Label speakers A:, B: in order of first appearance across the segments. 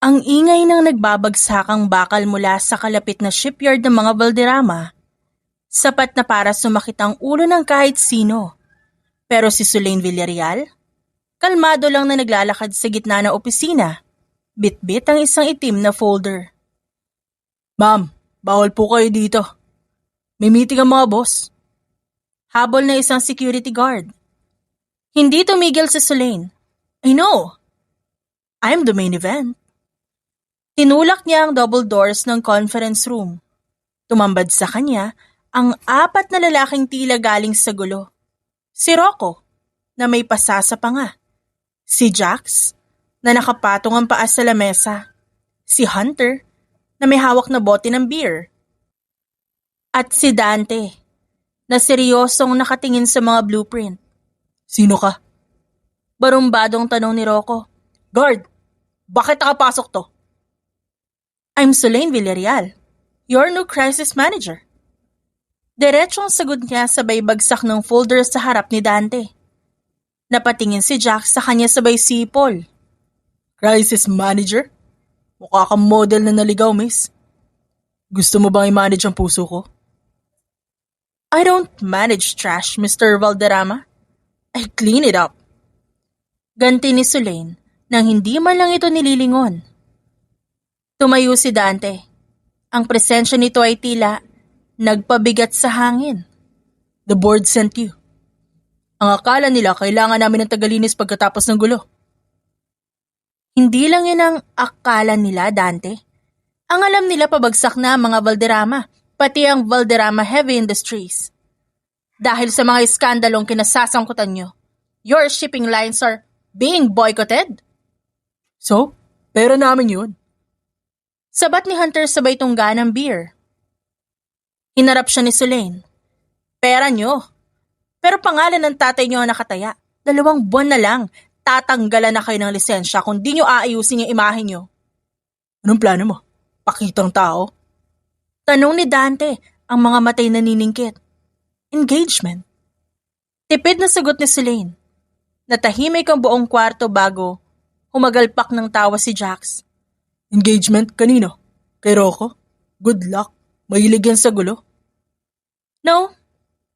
A: Ang ingay ng nagbabagsakang bakal mula sa kalapit na shipyard ng mga Valderrama, sapat na para sumakit ang ulo ng kahit sino. Pero si Sulain Villarreal, kalmado lang na naglalakad sa gitna ng opisina, bit-bit ang isang itim na folder. Ma'am, bawal po kayo dito. May meeting ang mga boss. Habol na isang security guard. Hindi tumigil si Sulain. I know. I'm the main event. Tinulak niya ang double doors ng conference room. Tumambad sa kanya ang 4 na lalaking tila galing sa gulo. Si Rocco, na may pasasa pa nga. Si Jax, na nakapatong ang paa sa lamesa. Si Hunter, na may hawak na bote ng beer. At si Dante, na seryosong nakatingin sa mga blueprint. Sino ka? Barumbadong tanong ni Rocco. Guard, bakit nakapasok to? I'm Sulain Villarreal, your new crisis manager. Diretsong sagot niya sabay bagsak ng folder sa harap ni Dante. Napatingin si Jack sa kanya sabay sipol. Crisis manager? Mukha kang model na naligaw, miss. Gusto mo bang i-manage ang puso ko? I don't manage trash, Mr. Valderrama. I clean it up. Ganti ni Sulain nang hindi man lang ito nililingon. Tumayo si Dante. Ang presensya nito ay tila nagpabigat sa hangin. The board sent you. Ang akala nila kailangan namin ng tagalinis pagkatapos ng gulo. Hindi lang yun ang akala nila, Dante. Ang alam nila pabagsak na ang mga Valderrama, pati ang Valderrama Heavy Industries. Dahil sa mga iskandalong kinasasangkutan nyo, your shipping lines are being boycotted. So, pera namin yun. Sabat ni Hunter sabay tungga ng beer. Hinarap siya ni Sulain. Pera nyo. Pero pangalan ng tatay nyo ang nakataya. 2 buwan na lang, tatanggalan na kayo ng lisensya kung di nyo aayusin yung imahe nyo. Anong plano mo? Pakitang tao? Tanong ni Dante, ang mga matay naniningkit. Engagement. Tipid na sagot ni Sulain. Natahimik ang buong kwarto bago humagalpak ng tawa si Jax. Engagement? Kanino? Kay Rocco? Good luck. Mahilig yan sa gulo. No.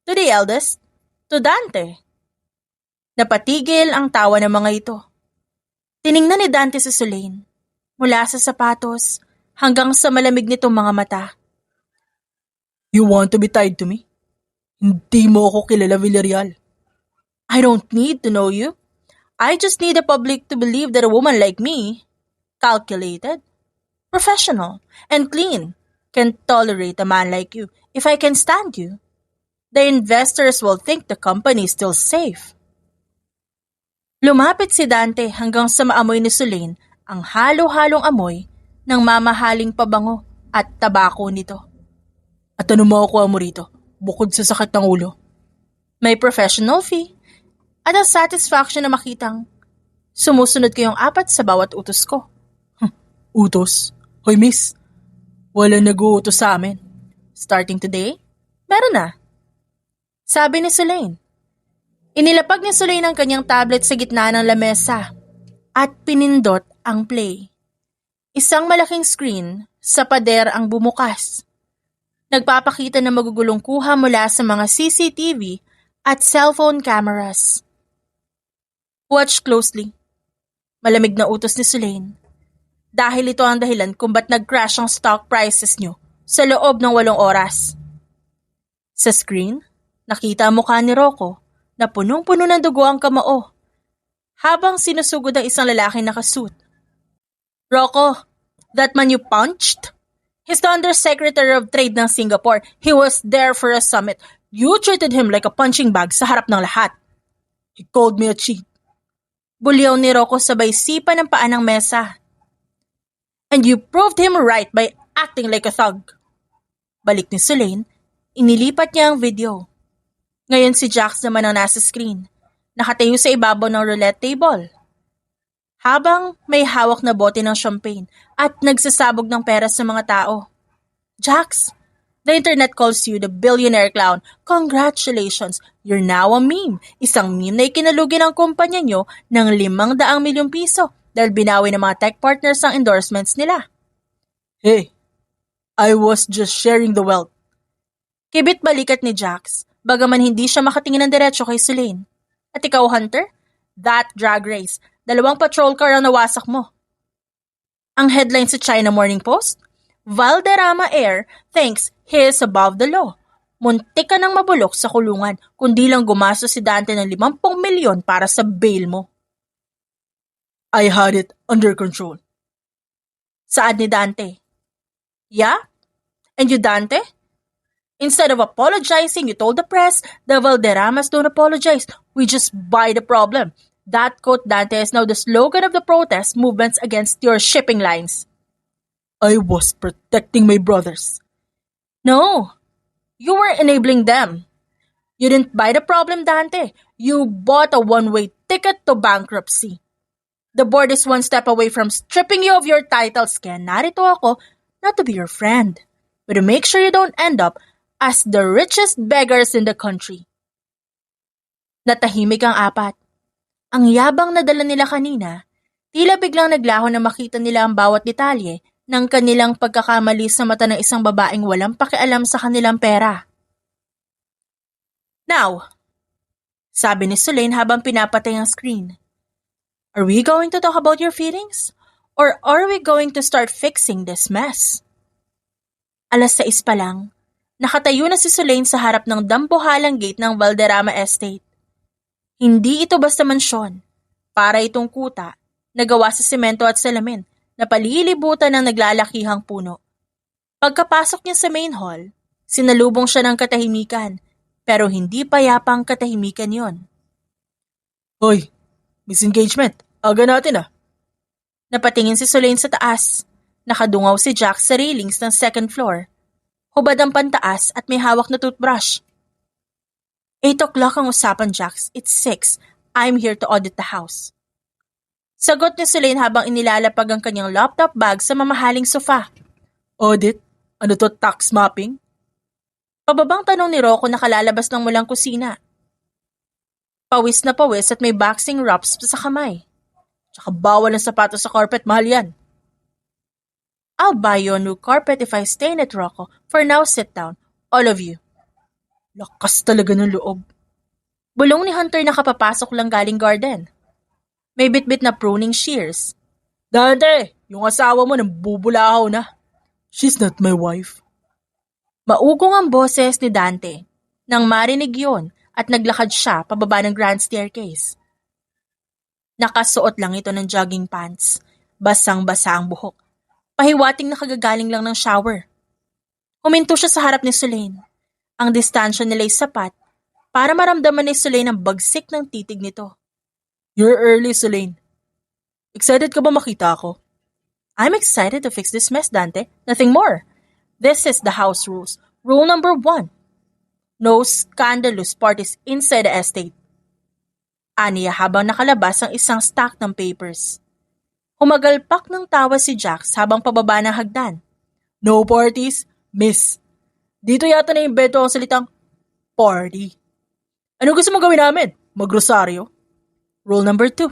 A: To the eldest. To Dante. Napatigil ang tawa ng mga ito. Tiningnan ni Dante si Sulain. Mula sa sapatos hanggang sa malamig nitong mga mata. You want to be tied to me? Hindi mo ako kilala, Villarreal. I don't need to know you. I just need the public to believe that a woman like me, calculated, professional, and clean, can tolerate a man like you if I can stand you. The investors will think the company is still safe. Lumapit si Dante hanggang sa maamoy ni Sulain ang halo-halong amoy ng mamahaling pabango at tabako nito. At ano makukuha mo rito, bukod sa sakit ng ulo? May professional fee at ang satisfaction na makitang sumusunod kayong 4 sa bawat utos ko. Utos? Hoy miss, walang nag-uutos sa amin. Starting today, meron na. Sabi ni Sulain. Inilapag ni Sulain ang kanyang tablet sa gitna ng lamesa at pinindot ang play. Isang malaking screen sa pader ang bumukas. Nagpapakita ng magugulong kuha mula sa mga CCTV at cellphone cameras. Watch closely. Malamig na utos ni Sulain. Dahil ito ang dahilan kung ba't nag-crash ang stock prices nyo sa loob ng 8 oras. Sa screen, nakita ang mukha ni Rocco na punong-puno ng dugo ang kamao habang sinusugod ang isang lalaking nakasuit. Rocco, that man you punched? He's the Undersecretary of Trade ng Singapore. He was there for a summit. You treated him like a punching bag sa harap ng lahat. He called me a cheat. Bulyaw ni Rocco sabay sipa ng paa ng mesa. And you proved him right by acting like a thug. Balik ni Sulain, inilipat niya ang video. Ngayon si Jax naman ang nasa screen, nakatayo sa ibabaw ng roulette table. Habang may hawak na bote ng champagne at nagsasabog ng pera sa mga tao. Jax, the internet calls you the billionaire clown. Congratulations, you're now a meme. Isang meme na ikinalugi ng kumpanya nyo ng 500 milyong piso dahil binawi ng mga tech partners ang endorsements nila. Hey, I was just sharing the wealth. Kibit balikat ni Jax, bagaman hindi siya makatingin ng diretso kay Sulain. At ikaw, Hunter? That drag race, 2 patrol car ang nawasak mo. Ang headline sa China Morning Post, Valderrama heir thinks he is above the law. Muntik ka nang mabulok sa kulungan kundi lang gumastos si Dante ng 50 milyon para sa bail mo. I had it under control. Saad ni Dante. Yeah? And you, Dante? Instead of apologizing, you told the press, the Valderramas don't apologize. We just buy the problem. That quote, Dante, is now the slogan of the protest movements against your shipping lines. I was protecting my brothers. No, you were enabling them. You didn't buy the problem, Dante. You bought a one-way ticket to bankruptcy. The board is one step away from stripping you of your titles, kaya narito ako not to be your friend, but to make sure you don't end up as the richest beggars in the country. Natahimik ang apat. Ang yabang na dala nila kanina, tila biglang naglaho na makita nila ang bawat detalye ng kanilang pagkakamali sa mata ng isang babaeng walang pakialam sa kanilang pera. Now, sabi ni Sulain habang pinapatay ang screen, are we going to talk about your feelings? Or are we going to start fixing this mess? 6:00 pa lang, nakatayo na si Sulain sa harap ng dambuhalang gate ng Valderrama Estate. Hindi ito basta mansyon. Para itong kuta, nagawa sa semento at salamin, na palilibutan ng naglalakihang puno. Pagkapasok niya sa main hall, sinalubong siya ng katahimikan, pero hindi payapang katahimikan yon. Hoy, miss engagement, aga natin ah. Napatingin si Sulain sa taas. Nakadungaw si Jack sa railings ng second floor. Hubad ang pantaas at may hawak na toothbrush. 8:00 ang usapan, Jax. It's 6. I'm here to audit the house. Sagot ni Sulain habang inilalapag ang kanyang laptop bag sa mamahaling sofa. Audit? Ano to, tax mapping? Pababang tanong ni Rocco na kalalabas ng mulang kusina. Pawis na pawis at may boxing wraps sa kamay. Tsaka bawal ang sapatos sa carpet, mahal yan. I'll buy you a new carpet if I stay in it, Rocco. For now, sit down. All of you. Lakas talaga ng loob. Bulong ni Hunter na kapapasok lang galing garden. May bitbit na pruning shears. Dante, yung asawa mo nang bubulahaw na. She's not my wife. Maugong ang boses ni Dante. Nang marinig yon at naglakad siya pababa ng grand staircase. Nakasuot lang ito ng jogging pants. Basang-basa ang buhok. Pahiwating na kagagaling lang ng shower. Huminto siya sa harap ni Sulain. Ang distansya nila'y sapat para maramdaman ni Sulain ang bagsik ng titig nito. You're early, Sulain. Excited ka ba makita ako? I'm excited to fix this mess, Dante. Nothing more. This is the house rules. Rule number 1. No scandalous parties inside the estate. Aniya habang nakalabas ang isang stack ng papers. Humagalpak ng tawa si Jax habang pababa ng hagdan. No parties, miss. Dito yata na imbento ang salitang party. Ano gusto mo gawin namin? Magrosaryo? Rule number 2.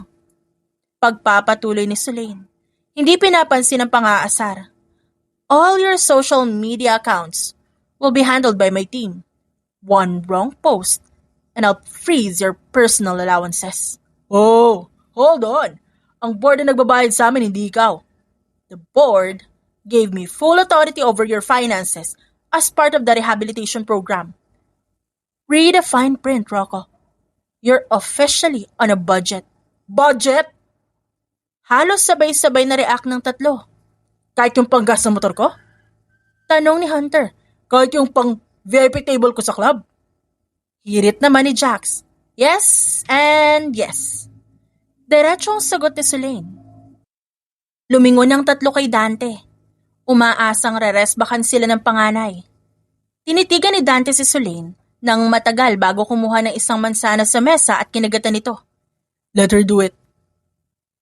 A: Pagpapatuloy ni Sulain. Hindi pinapansin ang pang-aasar. All your social media accounts will be handled by my team. One wrong post, and I'll freeze your personal allowances. Oh, hold on. Ang board na nagbabayad sa amin, hindi ikaw. The board gave me full authority over your finances as part of the rehabilitation program. Read the fine print, Rocco. You're officially on a budget. Budget? Halos sabay-sabay na react ng tatlo. Kahit yung panggas sa motor ko? Tanong ni Hunter. Kahit yung pang VIP table ko sa club? Hirit naman ni Jax. Yes and yes. Diretso ang sagot ni Sulain. Lumingon ang tatlo kay Dante. Umaasang reresbakan sila ng panganay. Tinitigan ni Dante si Sulain nang matagal bago kumuha ng isang mansana sa mesa at kinagatan nito. Let her do it.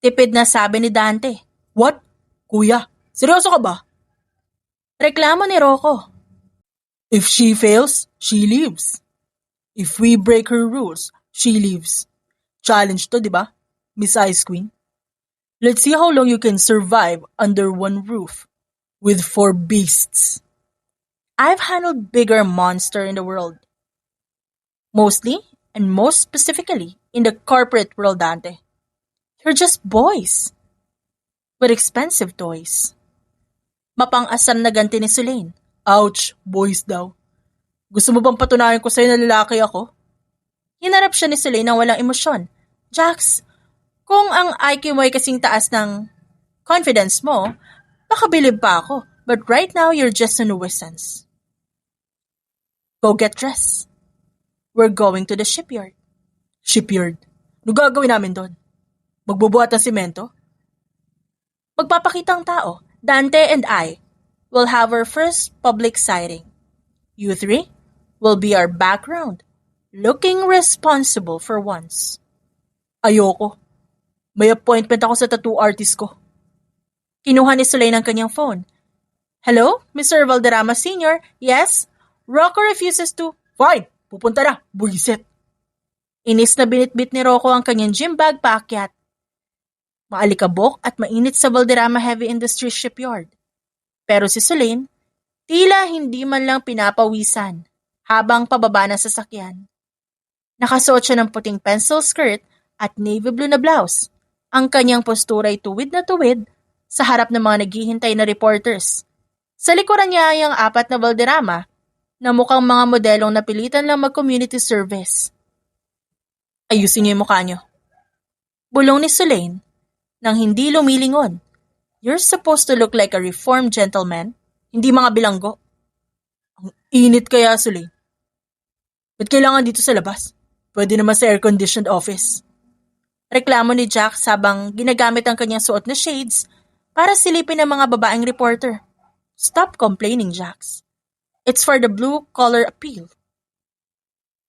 A: Tipid na sabi ni Dante. What? Kuya, seryoso ka ba? Reklamo ni Rocco. If she fails, she leaves. If we break her rules, she leaves. Challenge to, di ba? Miss Ice Queen. Let's see how long you can survive under one roof with four beasts. I've handled bigger monster in the world. Mostly, and most specifically, in the corporate world, Dante. They're just boys. With expensive toys. Mapang-asam na ganti ni Sulain. Ouch, boys daw. Gusto mo bang patunayan ko sa'yo na lalaki ako? Hinarap siya ni Sulain ng walang emosyon. Jax, kung ang IQ mo ay kasing taas ng confidence mo, baka bilib pa ako. But right now, you're just a nuisance. Go get dressed. We're going to the shipyard. Shipyard? Ano gagawin namin doon? Magbubuhat ng simento? Magpapakita ang tao. Dante and I will have our first public sighting. You three will be our background, looking responsible for once. Ayoko. May appointment ako sa tattoo artist ko. Kinuha ni Sulay ng kanyang phone. Hello, Mr. Valderrama Sr.? Yes? Rocco refuses to... Fine, pupunta na, buwisit. Inis na binitbit ni Rocco ang kanyang gym bag paakyat. Maalikabok at mainit sa Valderrama Heavy Industries Shipyard. Pero si Sulain, tila hindi man lang pinapawisan habang pababa ng sasakyan. Nakasuot siya ng puting pencil skirt at navy blue na blouse. Ang kanyang postura ay tuwid na tuwid sa harap ng mga naghihintay na reporters. Sa likuran niya ay ang 4 na Valderrama na mukhang mga modelong napilitan lang mag-community service. Ayusin niyo yung mukha niyo. Bulong ni Sulain nang hindi lumilingon. You're supposed to look like a reformed gentleman, hindi mga bilanggo. Ang init kaya, Sulain. Ba't kailangan dito sa labas? Pwede naman sa air-conditioned office. Reklamo ni Jack habang ginagamit ang kanyang suot na shades para silipin ang mga babaeng reporter. Stop complaining, Jax. It's for the blue-collar appeal.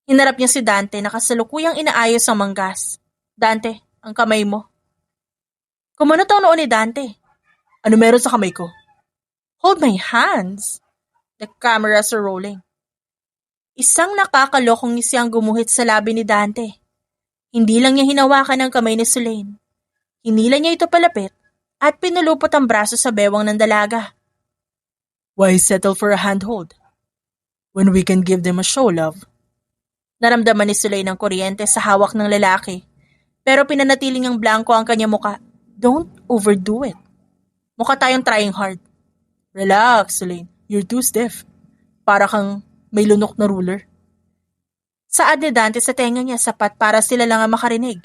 A: Hinarap niya si Dante na kasalukuyang inaayos ang manggas. Dante, ang kamay mo. Kumunot ang noon ni Dante. Ano meron sa kamay ko? Hold my hands. The cameras are rolling. Isang nakakalokong ngisi ang gumuhit sa labi ni Dante. Hindi lang niya hinawakan ang kamay ni Sulain. Hinila niya ito palapit at pinulupot ang braso sa bewang ng dalaga. Why settle for a handhold when we can give them a show, love? Naramdaman ni Sulain ang kuryente sa hawak ng lalaki, pero pinanatiling ang blanco ang kanyang muka. Don't overdo it. Mukha tayong trying hard. Relax, Sulain. You're too stiff. Para kang may lunok na ruler. Saad ni Dante sa tenga niya sapat para sila lang ang makarinig.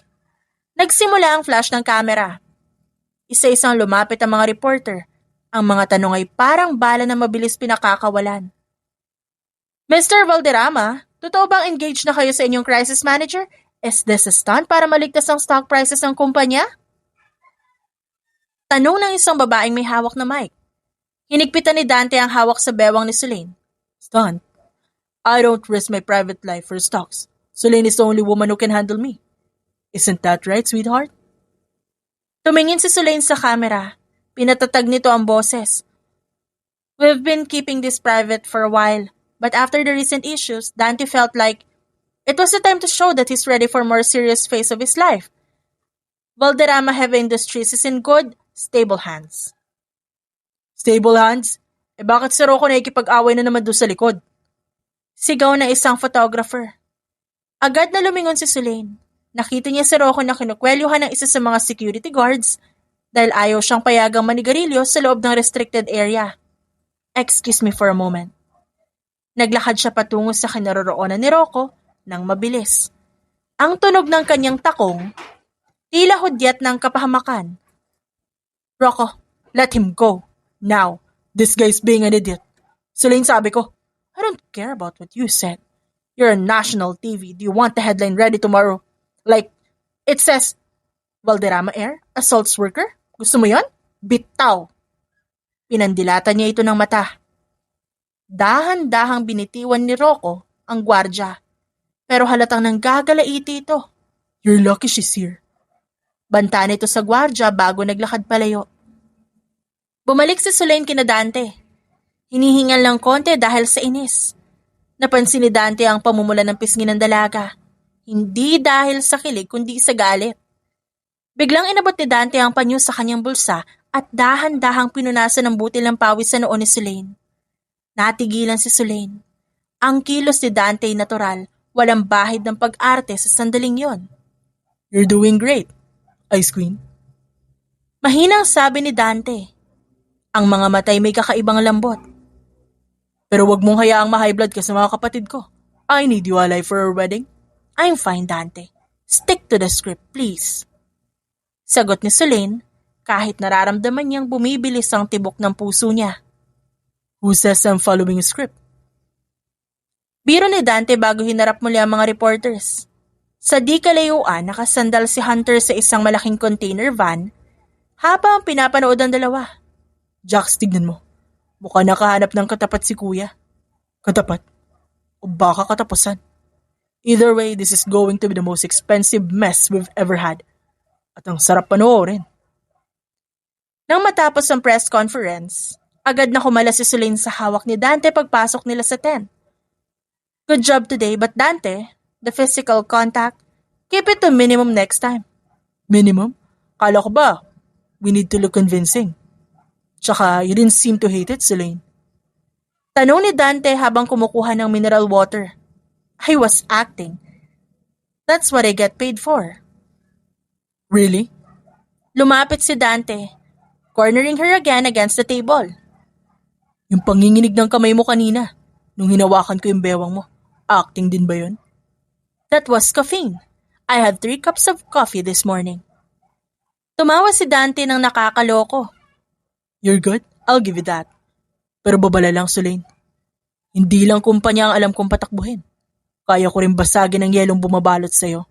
A: Nagsimula ang flash ng camera. Isa-isang lumapit ang mga reporter. Ang mga tanong ay parang bala na mabilis pinakakawalan. Mr. Valderrama, totoo bang engaged na kayo sa inyong crisis manager? Is this a stunt para maligtas ang stock prices ng kumpanya? Tanong ng isang babaeng may hawak na mic. Hinigpitan ni Dante ang hawak sa bewang ni Sulain. Stunt? I don't risk my private life for stocks. Sulain is the only woman who can handle me. Isn't that right, sweetheart? Tumingin si Sulain sa camera. Pinatatag nito ang boses. We've been keeping this private for a while, but after the recent issues, Dante felt like it was the time to show that he's ready for a more serious phase of his life. Valderrama Heavy Industries is in good, stable hands. Stable hands? Bakit si Rocco nakikipag-away na naman doon sa likod? Sigaw na isang photographer. Agad na lumingon si Sulain. Nakita niya si Rocco na kinukwelyuhan ng isa sa mga security guards dahil ayaw siyang payagang manigarilyo sa loob ng restricted area. Excuse me for a moment. Naglakad siya patungo sa kinaroroonan ni Rocco nang mabilis. Ang tunog ng kanyang takong, tila hudyat ng kapahamakan. Rocco, let him go. Now, this guy's being an idiot. Sulain, sabi ko, I don't care about what you said. You're on national TV. Do you want the headline ready tomorrow? Like, it says, Valderrama Air, assaults worker? Gusto mo yon? Bitaw. Pinandilatan niya ito ng mata. Dahan-dahang binitiwan ni Rocco ang gwardya. Pero halatang nanggagalaiti ito. You're lucky she's here. Banta nito sa gwardya bago naglakad palayo. Bumalik si Sulain kina Dante. Hinihingal lang konti dahil sa inis. Napansin ni Dante ang pamumula ng pisngi ng dalaga. Hindi dahil sa kilig kundi sa galit. Biglang inabot ni Dante ang panyo sa kanyang bulsa at dahan-dahang pinunasan ng butil ng pawis sa noo ni Sulain. Natigilan si Sulain. Ang kilos ni Dante ay natural, walang bahid ng pag-arte sa sandaling yon. You're doing great, Ice Queen. Mahinang sabi ni Dante. Ang mga matay may kakaibang lambot. Pero wag mong hayaang ma-high blood ka sa mga kapatid ko. I need you alive for our wedding. I'm fine, Dante. Stick to the script, please. Sagot ni Sulain, kahit nararamdaman niyang bumibilis ang tibok ng puso niya. Who says I'm following a script? Biro ni Dante bago hinarap muli ang mga reporters. Sa di kalayuan, nakasandal si Hunter sa isang malaking container van habang pinapanood ang dalawa. Jax, tignan mo. Mukha nakahanap ng katapat si kuya. Katapat? O baka katapusan? Either way, this is going to be the most expensive mess we've ever had. At ang sarap panoorin. Nang matapos ang press conference, agad na kumala si Sulain sa hawak ni Dante pagpasok nila sa tent. Good job today, but Dante, the physical contact, keep it to minimum next time. Minimum? Kala ko ba, we need to look convincing. Tsaka, you didn't seem to hate it, Sulain. Tanong ni Dante habang kumukuha ng mineral water. I was acting. That's what I get paid for. Really? Lumapit si Dante, cornering her again against the table. Yung panginginig ng kamay mo kanina, nung hinawakan ko yung bewang mo, acting din ba yun? That was caffeine. I had 3 cups of coffee this morning. Tumawa si Dante ng nakakaloko. You're good? I'll give you that. Pero babala lang, Sulain. Hindi lang kumpanya ang alam kong patakbuhin. Kaya ko rin basagin ang yelong bumabalot sa'yo.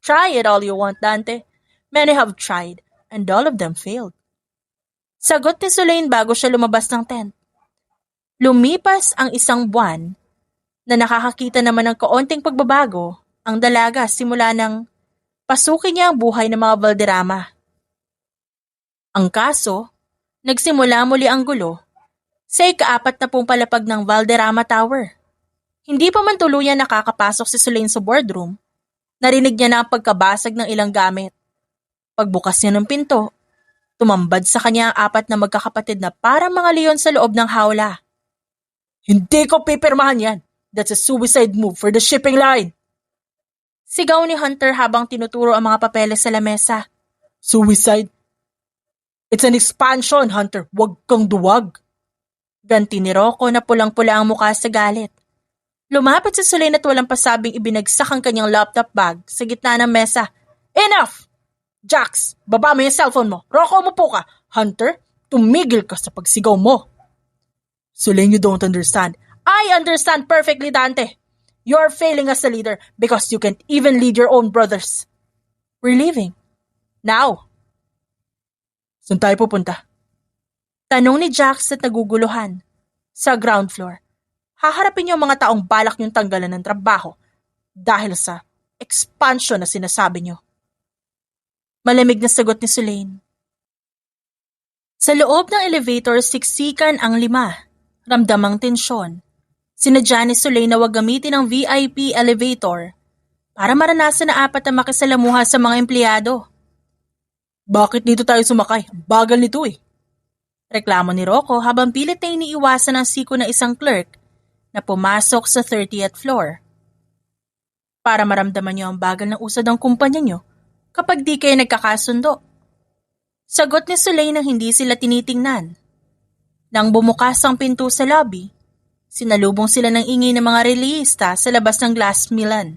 A: Try it all you want, Dante. Many have tried, and all of them failed. Sagot ni Sulain bago siya lumabas ng tent. Lumipas ang 1 buwan na nakakakita naman ng kaunting pagbabago ang dalaga simula ng pasukin niya ang buhay ng mga Valderrama. Ang kaso, nagsimula muli ang gulo sa ika-40 palapag ng Valderrama Tower. Hindi pa man tuluyan nakakapasok si Sulain sa boardroom, narinig niya na ang pagkabasag ng ilang gamit. Pagbukas niya ng pinto, tumambad sa kanya ang 4 na magkakapatid na parang mga leon sa loob ng hawla. Hindi ko pipirmahan yan. That's a suicide move for the shipping line. Sigaw ni Hunter habang tinuturo ang mga papeles sa lamesa. Suicide? It's an expansion, Hunter. Huwag kang duwag. Ganti ni Rocco na pulang-pula ang mukha sa galit. Lumapit si Sulain at walang pasabing ibinagsak ang kanyang laptop bag sa gitna ng mesa. Enough! Jax, baba mo yung cellphone mo. Rocco, umupo ka. Hunter, tumigil ka sa pagsigaw mo. Sulain, you don't understand. I understand perfectly, Dante. You're failing as a leader because you can't even lead your own brothers. We're leaving. Now. Saan tayo pupunta? Tanong ni Jax at naguguluhan. Sa ground floor. Haharapin niyo ang mga taong balak niyong tanggalan ng trabaho dahil sa expansion na sinasabi niyo. Malamig na sagot ni Sulain. Sa loob ng elevator, siksikan ang 5. Ramdam ang tensyon. Sinadya ni Sulain na wag gamitin ang VIP elevator para maranasan na 4 na makisalamuha sa mga empleyado. Bakit dito tayo sumakay? Bagal nito eh. Reklamo ni Rocco habang pilit na iniiwasan ang siko ng isang clerk na pumasok sa 30th floor. Para maramdaman niyo ang bagal ng usad ng kumpanya niyo kapag di kayo nagkakasundo. Sagot ni Sulain nang hindi sila tinitingnan. Nang bumukas ang pinto sa lobby, sinalubong sila ng ingay ng mga reliyista sa labas ng Glass Milan.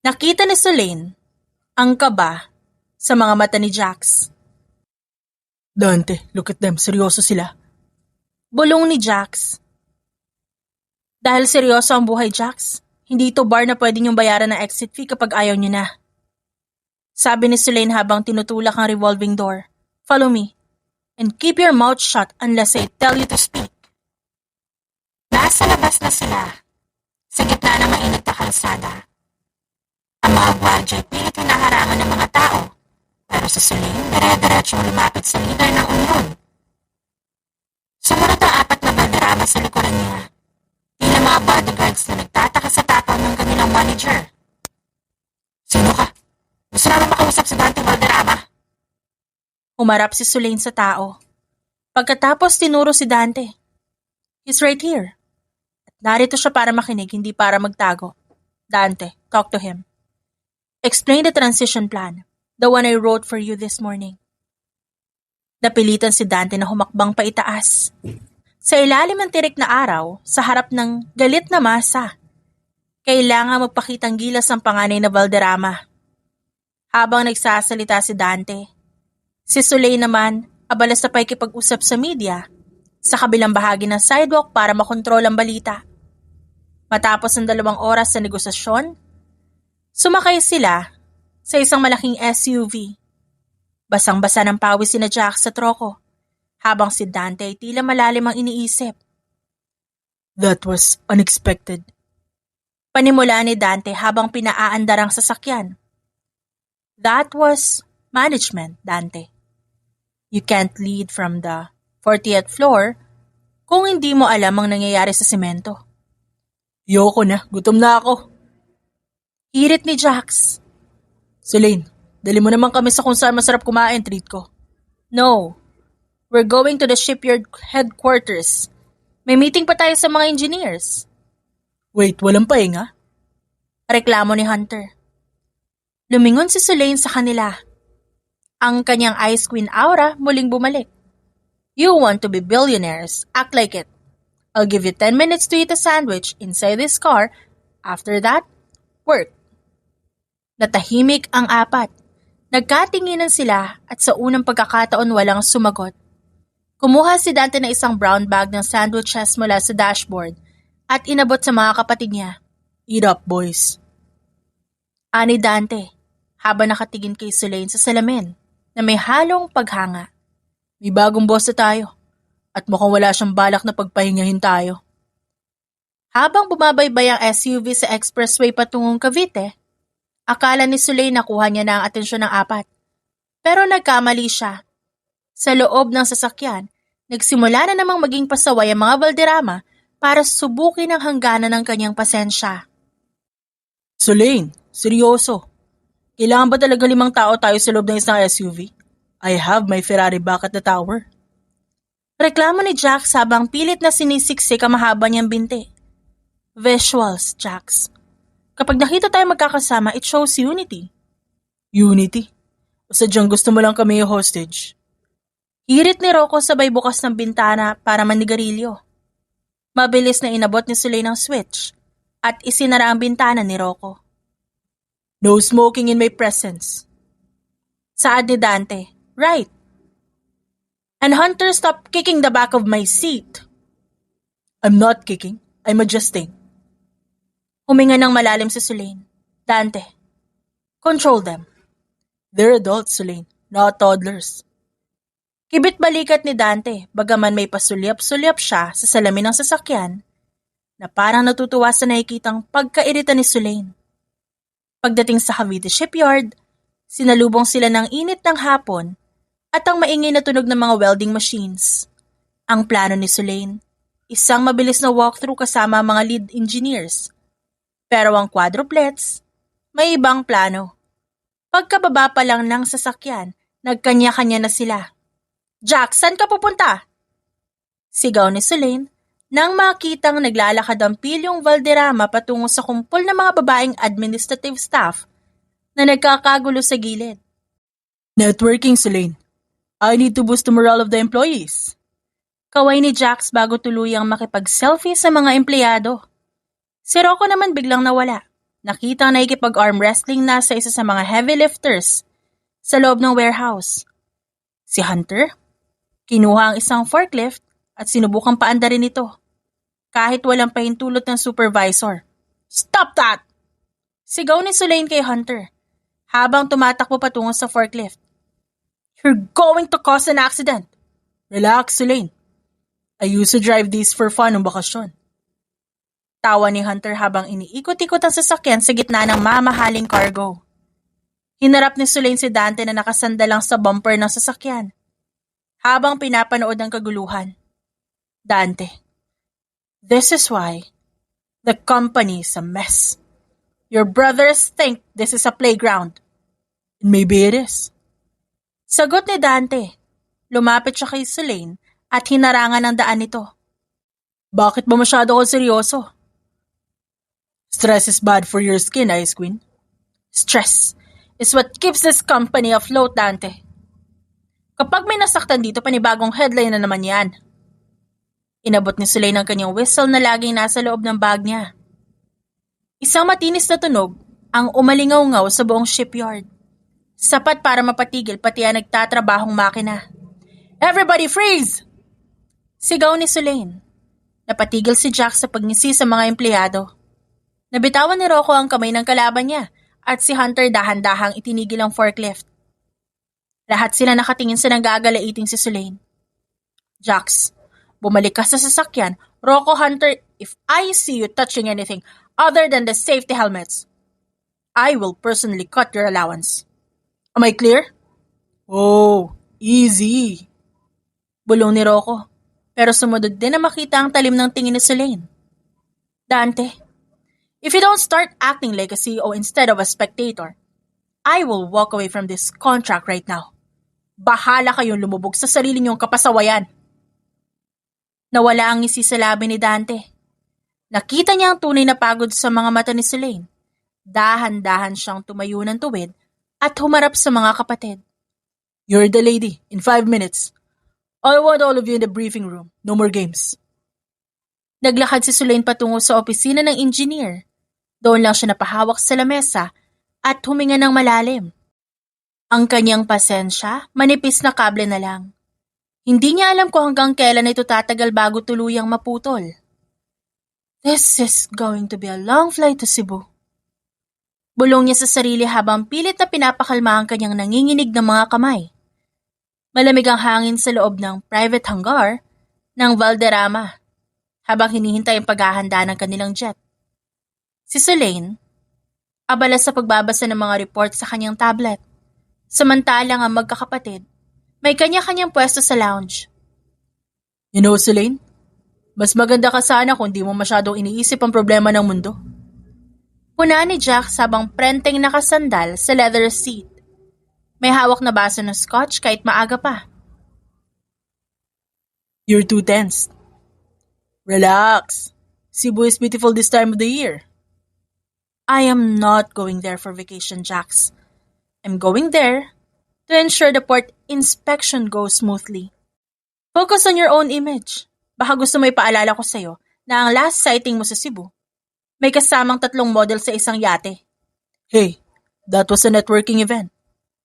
A: Nakita ni Sulain ang kaba sa mga mata ni Jax. Dante, look at them. Seryoso sila. Bulong ni Jax. Dahil seryoso ang buhay, Jax, hindi ito bar na pwede niyong bayaran ng exit fee kapag ayaw niyo na. Sabi ni Sulain habang tinutulak ang revolving door. Follow me. And keep your mouth shut unless I tell you to speak.
B: Nasa labas na sila. Sa gitna ng mainit na kalsada. Ang mga gwardiya ay pilit hinaharangan ng mga tao. Pero sa Sulain, dire-diretsong lumapit sa leader ng union. Sumunod ang 4 na Valderrama sa likuran niya. Tila mga bodyguards na nagtataka sa tapang ng kanilang manager. Sino ka? Gusto namin makausap si Dante Valderrama.
A: Humarap si Sulain sa tao. Pagkatapos tinuro si Dante. He's right here. At narito siya para makinig, hindi para magtago. Dante, talk to him. Explain the transition plan, the one I wrote for you this morning. Napilitan si Dante na humakbang paitaas. Sa ilalim ng tirik na araw, sa harap ng galit na masa, kailangan magpakitang gilas ang panganay na Valderrama. Habang nagsasalita si Dante, si Sulain naman abala sa pakikipag-usap sa media sa kabilang bahagi ng sidewalk para makontrol ang balita. Matapos ang 2 oras sa negosasyon, sumakay sila sa isang malaking SUV. Basang-basa ng pawis sina Jax sa troko, habang si Dante ay tila malalim ang iniisip. That was unexpected. Panimula ni Dante habang pinaaandar ang sasakyan. That was management, Dante. You can't lead from the 40th floor kung hindi mo alam ang nangyayari sa semento. Yoko na, gutom na ako. Hirit ni Jax. Sulain, dali mo naman kami sa kung saan masarap kumain, treat ko. No, we're going to the shipyard headquarters. May meeting pa tayo sa mga engineers. Wait, walang pahinga? Reklamo ni Hunter. Lumingon si Sulain sa kanila. Ang kanyang Ice Queen aura muling bumalik. You want to be billionaires, act like it. I'll give you 10 minutes to eat a sandwich inside this car. After that, work. Natahimik ang apat. Nagkatinginan sila at sa unang pagkakataon walang sumagot. Kumuha si Dante ng isang brown bag ng sandwiches mula sa dashboard at inabot sa mga kapatid niya. Eat up, boys. Ani Dante, habang nakatingin kay Sulain sa salamin na may halong paghanga. May bagong boss na tayo at mukhang wala siyang balak na pagpahingahin tayo. Habang bumabaybay ang SUV sa expressway patungong Cavite, akala ni Sulain nakuha niya na ang atensyon ng apat. Pero nagkamali siya. Sa loob ng sasakyan, nagsimula na namang maging pasaway ang mga Valderrama para subukin ang hangganan ng kanyang pasensya. Sulain, seryoso. Kailangan ba talaga 5 tao tayo sa loob ng isang SUV? I have my Ferrari back at the tower. Reklamo ni Jax habang pilit na sinisiksik ang mahaba niyang binti. Visuals, Jax. Kapag nakita tayo magkakasama, it shows unity. Unity? O sadyang gusto mo lang kami yung hostage? Hirit ni Rocco sabay bukas ng bintana para manigarilyo. Mabilis na inabot ni Sulain ang switch at isinara ang bintana ni Rocco. No smoking in my presence. Saad ni Dante, right. And Hunter, stop kicking the back of my seat. I'm not kicking, I'm adjusting. Huminga ng malalim si Sulain. Dante, control them. They're adults, Sulain, not toddlers. Kibit balikat ni Dante, bagaman may pasulyap-sulyap siya sa salamin ng sasakyan, na parang natutuwa sa nakikitang pagkairita ni Sulain. Pagdating sa Cavite Shipyard, sinalubong sila ng init ng hapon at ang maingay na tunog ng mga welding machines. Ang plano ni Sulain, isang mabilis na walkthrough kasama mga lead engineers. Pero ang quadruplets, may ibang plano. Pagkababa pa lang ng sasakyan, nagkanya-kanya na sila. Jack, saan ka pupunta? Sigaw ni Sulain nang makitang naglalakad ang pilyong Valderrama patungo sa kumpol ng mga babaeng administrative staff na nagkakagulo sa gilid. Networking, Sulain. I need to boost the morale of the employees. Kaway ni Jax bago tuluyang makipag-selfie sa mga empleyado. Si Rocco naman biglang nawala. Nakita na ikipag-arm wrestling na sa isa sa mga heavy lifters sa loob ng warehouse. Si Hunter, kinuha ang isang forklift at sinubukang paandarin ito. Kahit walang pahintulot ng supervisor. Stop that! Sigaw ni Sulain kay Hunter habang tumatakbo patungo sa forklift. You're going to cause an accident. Relax, Sulain. I used to drive these for fun ng bakasyon. Tawa ni Hunter habang iniikot-ikot ang sasakyan sa gitna ng mamahaling cargo. Hinarap ni Sulain si Dante na nakasanda lang sa bumper ng sasakyan habang pinapanood ang kaguluhan. Dante, this is why the company is a mess. Your brothers think this is a playground.
C: Maybe it is.
A: Sagot ni Dante. Lumapit siya kay Sulain at hinarangan ng daan nito.
C: Bakit ba masyado ko seryoso? Stress is bad for your skin, Ice Queen.
A: Stress is what keeps this company afloat, Dante. Kapag may nasaktan dito, panibagong headline na naman yan. Inabot ni Sulain ang kanyang whistle na laging nasa loob ng bag niya. Isang matinis na tunog ang umalingaw-ngaw sa buong shipyard. Sapat para mapatigil pati ang nagtatrabahong makina. Everybody freeze! Sigaw ni Sulain. Napatigil si Jack sa pagngisi sa mga empleyado. Nabitawan ni Rocco ang kamay ng kalaban niya at si Hunter dahan-dahang itinigil ang forklift. Lahat sila nakatingin sa nanggagalaiting si Sulain. Jax, bumalik ka sa sasakyan. Rocco, Hunter, if I see you touching anything other than the safety helmets, I will personally cut your allowance. Am I clear?
C: Oh, easy.
A: Bulong ni Rocco, pero sumunod din na makita ang talim ng tingin ni Sulain. Dante, if you don't start acting like a CEO instead of a spectator, I will walk away from this contract right now. Bahala kayong lumubog sa sarili niyong kapasawayan. Nawala ang ngisi sa labi ni Dante. Nakita niya ang tunay na pagod sa mga mata ni Sulain. Dahan-dahan siyang tumayo ng tuwid at humarap sa mga kapatid.
C: You're the lady. In 5 minutes. I want all of you in the briefing room. No more games.
A: Naglakad si Sulain patungo sa opisina ng engineer. Doon lang siya napahawak sa lamesa at huminga ng malalim. Ang kanyang pasensya, manipis na kable na lang. Hindi niya alam kung hanggang kailan ito tatagal bago tuluyang maputol. This is going to be a long flight to Cebu. Bulong niya sa sarili habang pilit na pinapakalma ang kanyang nanginginig ng mga kamay. Malamig ang hangin sa loob ng private hangar ng Valderrama habang hinihintay ang paghahanda ng kanilang jet. Si Sulain, abala sa pagbabasa ng mga report sa kanyang tablet. Samantalang ang magkakapatid, may kanya-kanyang pwesto sa lounge.
C: You know, Sulain, mas maganda ka sana kung di mo masyadong iniisip ang problema ng mundo.
A: Puna ni Jack sabang prenteng nakasandal sa leather seat. May hawak na baso ng scotch kahit maaga pa.
C: You're too tense. Relax. Cebu is beautiful this time of the year.
A: I am not going there for vacation, Jax. I'm going there to ensure the port inspection goes smoothly. Focus on your own image. Baka gusto mo ipaalala ko sa'yo na ang last sighting mo sa Cebu, may kasamang 3 model sa isang yate.
C: Hey, that was a networking event.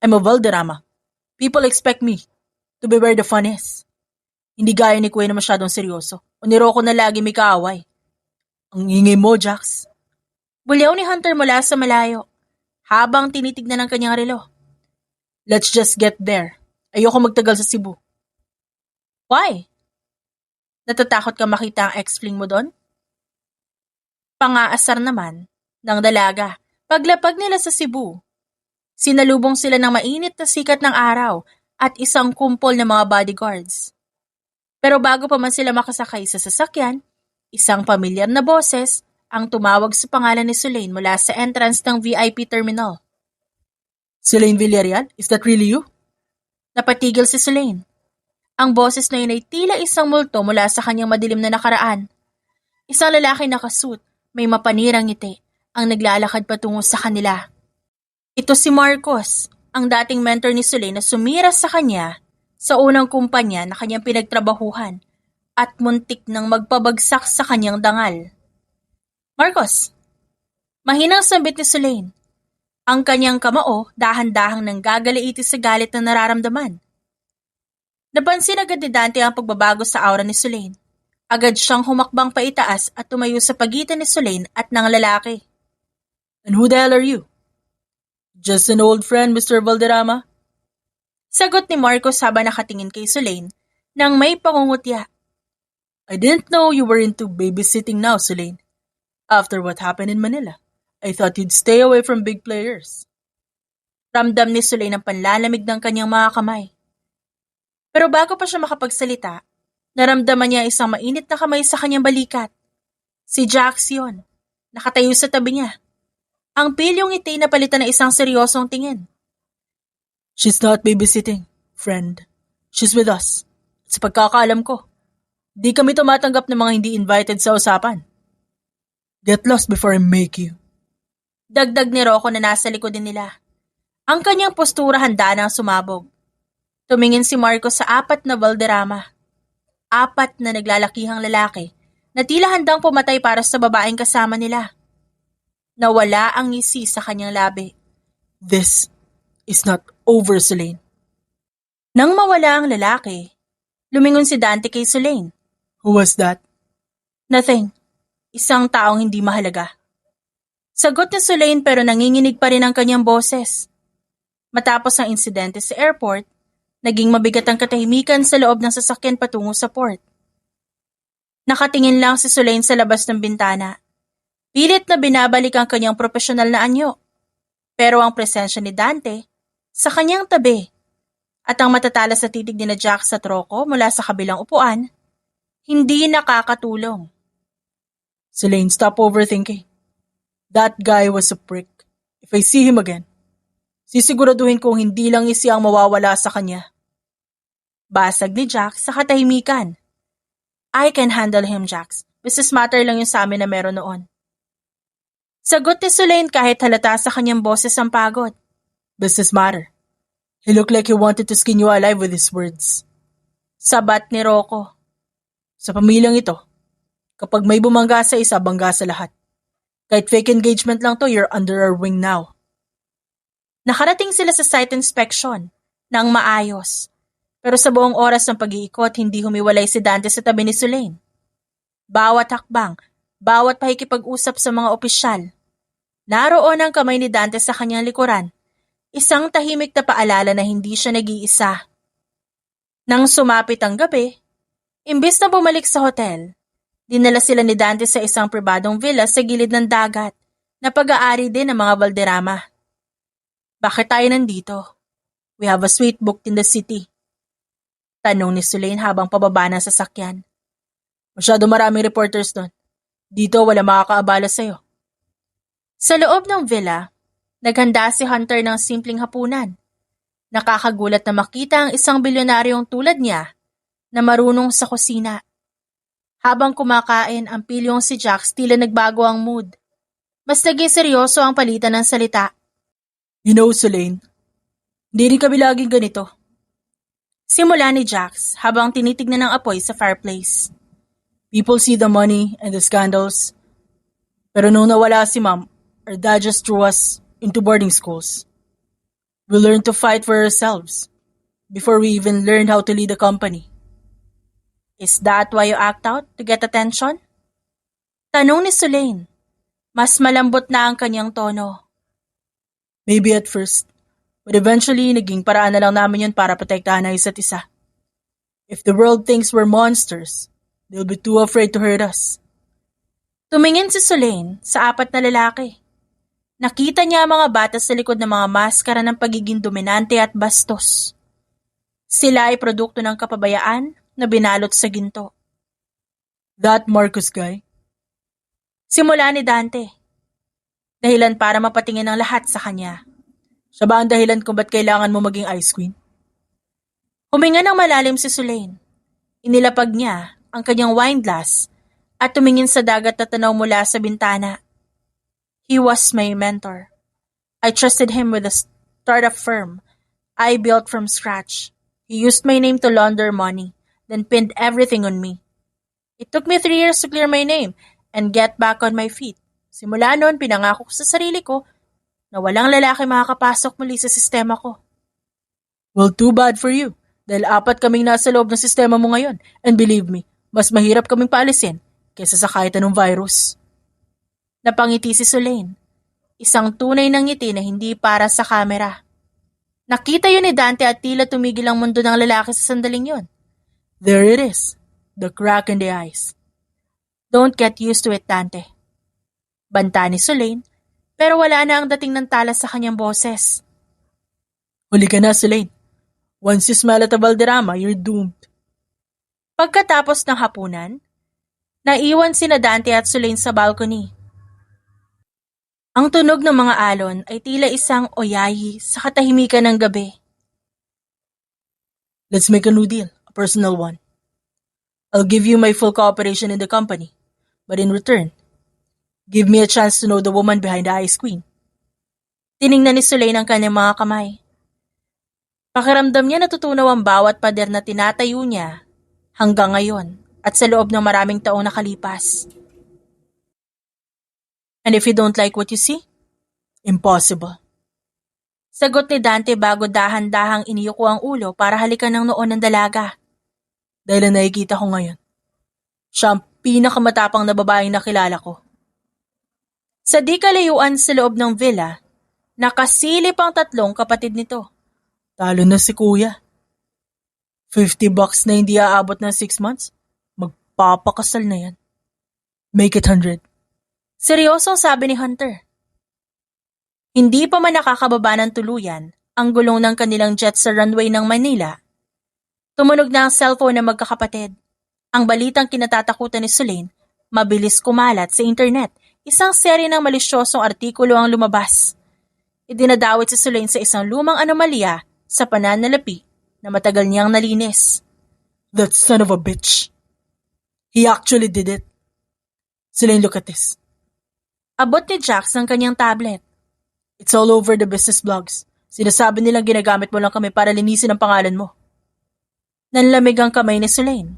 C: I'm a Valderrama. People expect me to be where the fun is. Hindi gaya ni Kuya na masyadong seryoso o ni Rocco na lagi may kaaway. Ang ingay mo, Jax.
A: Bulyaw ni Hunter mula sa malayo habang tinitignan ang kanyang relo.
C: Let's just get there. Ayoko magtagal sa Cebu.
A: Why? Natatakot ka makita ang ex-fling mo doon? Pangaasar naman ng dalaga. Paglapag nila sa Cebu, sinalubong sila ng mainit na sikat ng araw at isang kumpol ng mga bodyguards. Pero bago pa man sila makasakay sa sasakyan, isang pamilyar na boses ang tumawag sa pangalan ni Sulain mula sa entrance ng VIP terminal.
C: Sulain Villarreal, is that really you?
A: Napatigil si Sulain. Ang boses na yun ay tila isang multo mula sa kanyang madilim na nakaraan. Isang lalaki nakasuit, may mapanirang ngiti, ang naglalakad patungo sa kanila. Ito si Marcos, ang dating mentor ni Sulain na sumira sa kanya sa unang kumpanya na kanyang pinagtrabahuhan at muntik nang magpabagsak sa kanyang dangal. Marcos, mahinang sambit ni Sulain. Ang kanyang kamao dahan-dahang nanggagalaiti sa galit na nararamdaman. Napansin agad ni Dante ang pagbabago sa aura ni Sulain. Agad siyang humakbang paitaas at tumayo sa pagitan ni Sulain at ng lalaki.
C: And who the hell are you? Just an old friend, Mr. Valderrama?
A: Sagot ni Marcos habang nakatingin kay Sulain nang may pangungutya.
C: I didn't know you were into babysitting now, Sulain. After what happened in Manila, I thought you'd stay away from big players.
A: Ramdam ni Sulain ang panlalamig ng kanyang mga kamay. Pero bago pa siya makapagsalita, naramdaman niya isang mainit na kamay sa kanyang balikat. Si Jax yun, nakatayo sa tabi niya. Ang pilyong ngiti na palitan ng isang seryosong tingin.
C: She's not babysitting, friend. She's with us. Sa pagkakaalam ko, di kami tumatanggap ng mga hindi invited sa usapan. Get lost before I make you.
A: Dagdag ni Rocco na nasa likod din nila. Ang kanyang postura handa nang sumabog. Tumingin si Marco sa 4 na Valderrama. 4 na naglalakihang lalaki na tila handang pumatay para sa babaeng kasama nila. Nawala ang ngisi sa kanyang labi.
C: This is not over, Selene.
A: Nang mawala ang lalaki, lumingon si Dante kay Sulain.
C: Who was that?
A: Nothing. Isang taong hindi mahalaga. Sagot ni Sulain pero nanginginig pa rin ang kanyang boses. Matapos ang insidente sa airport, naging mabigat ang katahimikan sa loob ng sasakyan patungo sa port. Nakatingin lang si Sulain sa labas ng bintana. Pilit na binabalik ang kanyang profesional na anyo. Pero ang presensya ni Dante sa kanyang tabi at ang matatalas na titig ni na Jax at Rocco mula sa kabilang upuan, hindi nakakatulong.
C: Selene, stop overthinking. That guy was a prick. If I see him again, sisiguraduhin kong hindi lang isi ang mawawala sa kanya.
A: Basag ni Jax sa katahimikan. I can handle him, Jax. Business matter lang yung sa amin na meron noon. Sagot ni Sulain kahit halata sa kanyang boses ang pagod.
C: Business matter. He looked like he wanted to skin you alive with his words.
A: Sabat ni Rocco.
C: Sa pamilyang ito, kapag may bumangga sa isa, bangga sa lahat. Kahit fake engagement lang to, you're under our wing now.
A: Nakarating sila sa site inspection nang maayos. Pero sa buong oras ng pag-iikot, hindi humiwalay si Dante sa tabi ni Sulain. Bawat hakbang, bawat pakikipag-usap sa mga opisyal. Naroon ang kamay ni Dante sa kanyang likuran. Isang tahimik na paalala na hindi siya nag-iisa. Nang sumapit ang gabi, imbis na bumalik sa hotel, dinala sila ni Dante sa isang pribadong villa sa gilid ng dagat na pag-aari din ng mga Valderrama. Bakit tayo nandito? We have a suite booked in the city. Tanong ni Sulain habang pababa ng sasakyan.
C: Masyado maraming reporters doon. Dito wala makakaabala sa'yo.
A: Sa loob ng villa, naghanda si Hunter ng simpleng hapunan. Nakakagulat na makita ang isang bilyonaryong tulad niya na marunong sa kusina. Habang kumakain ang pilyong si Jax, tila nagbago ang mood. Mas naging seryoso ang palitan ng salita.
C: You know, Selene, hindi rin kami laging ganito.
A: Simula ni Jax habang tinitignan ng apoy sa fireplace.
C: People see the money and the scandals. Pero nung nawala si Mom, our dad just threw us into boarding schools. We learned to fight for ourselves before we even learned how to lead a company.
A: Is that why you act out to get attention? Tanong ni Sulain. Mas malambot na ang kanyang tono.
C: Maybe at first, but eventually naging paraan na lang namin yun para protektahan ang isa't isa. If the world thinks we're monsters, they'll be too afraid to hurt us.
A: Tumingin si Sulain sa 4 na lalaki. Nakita niya ang mga bata sa likod ng mga maskara ng pagiging dominante at bastos. Sila ay produkto ng kapabayaan na binalot sa ginto.
C: That Marcus guy?
A: Simula ni Dante. Dahilan para mapatingin ang lahat sa kanya.
C: Siya ba ang dahilan kung ba't kailangan mo maging ice queen?
A: Huminga ng malalim si Sulain. Inilapag niya ang kanyang wine glass at tumingin sa dagat na tanaw mula sa bintana. He was my mentor. I trusted him with a startup firm I built from scratch. He used my name to launder money, then pinned everything on me. It took me 3 years to clear my name and get back on my feet. Simula noon, pinangako ko sa sarili ko na walang lalaki makakapasok muli sa sistema ko.
C: Well, too bad for you. Dahil 4 kaming nasa loob ng sistema mo ngayon. And believe me, mas mahirap kaming paalisin kaysa sa kahit anong virus.
A: Napangiti si Sulain. Isang tunay ng ngiti na hindi para sa kamera. Nakita yun ni Dante at tila tumigil ang mundo ng lalaki sa sandaling yun.
C: There it is. The crack in the ice.
A: Don't get used to it, Dante. Banta ni Sulain, pero wala na ang dating ng talas sa kanyang boses.
C: Huli ka na, Sulain. Once you smell at a Valderrama, you're doomed.
A: Pagkatapos ng hapunan, naiwan sina Dante at Sulain sa balcony. Ang tunog ng mga alon ay tila isang oyayi sa katahimikan ng gabi.
C: Let's make a new deal, a personal one. I'll give you my full cooperation in the company, but in return, give me a chance to know the woman behind the Ice Queen.
A: Tiningnan ni Sulain ang kanyang mga kamay. Pakiramdam niya natutunaw ang bawat pader na tinatayo niya hanggang ngayon at sa loob ng maraming taong nakalipas.
C: And if you don't like what you see? Impossible.
A: Sagot ni Dante bago dahan-dahang iniyuko ang ulo para halikan ng noon ng dalaga.
C: Dahil ang nakikita ko ngayon, siya ang pinakamatapang na babaeng nakilala ko.
A: Sa di kalayuan sa loob ng villa, nakasilip ang tatlong kapatid nito.
C: Talo na si kuya. $50 na hindi aabot ng 6 months? Magpapakasal na yan. Make it 100.
A: Seryosong sabi ni Hunter. Hindi pa man nakakababa ng tuluyan ang gulong ng kanilang jet sa runway ng Manila. Tumunog na ang cellphone ng magkakapatid. Ang balitang kinatatakutan ni Sulain, mabilis kumalat sa internet. Isang serye ng malisyosong artikulo ang lumabas. Idinadawit si Sulain sa isang lumang anomalya sa pananalapi na matagal niyang nalinis.
C: That son of a bitch. He actually did it. Sulain, look at this.
A: Abot ni Jax ang kanyang tablet.
C: It's all over the business blogs. Sinasabi nilang ginagamit mo lang kami para linisin ang pangalan mo.
A: Nanlamig ang kamay ni Sulain.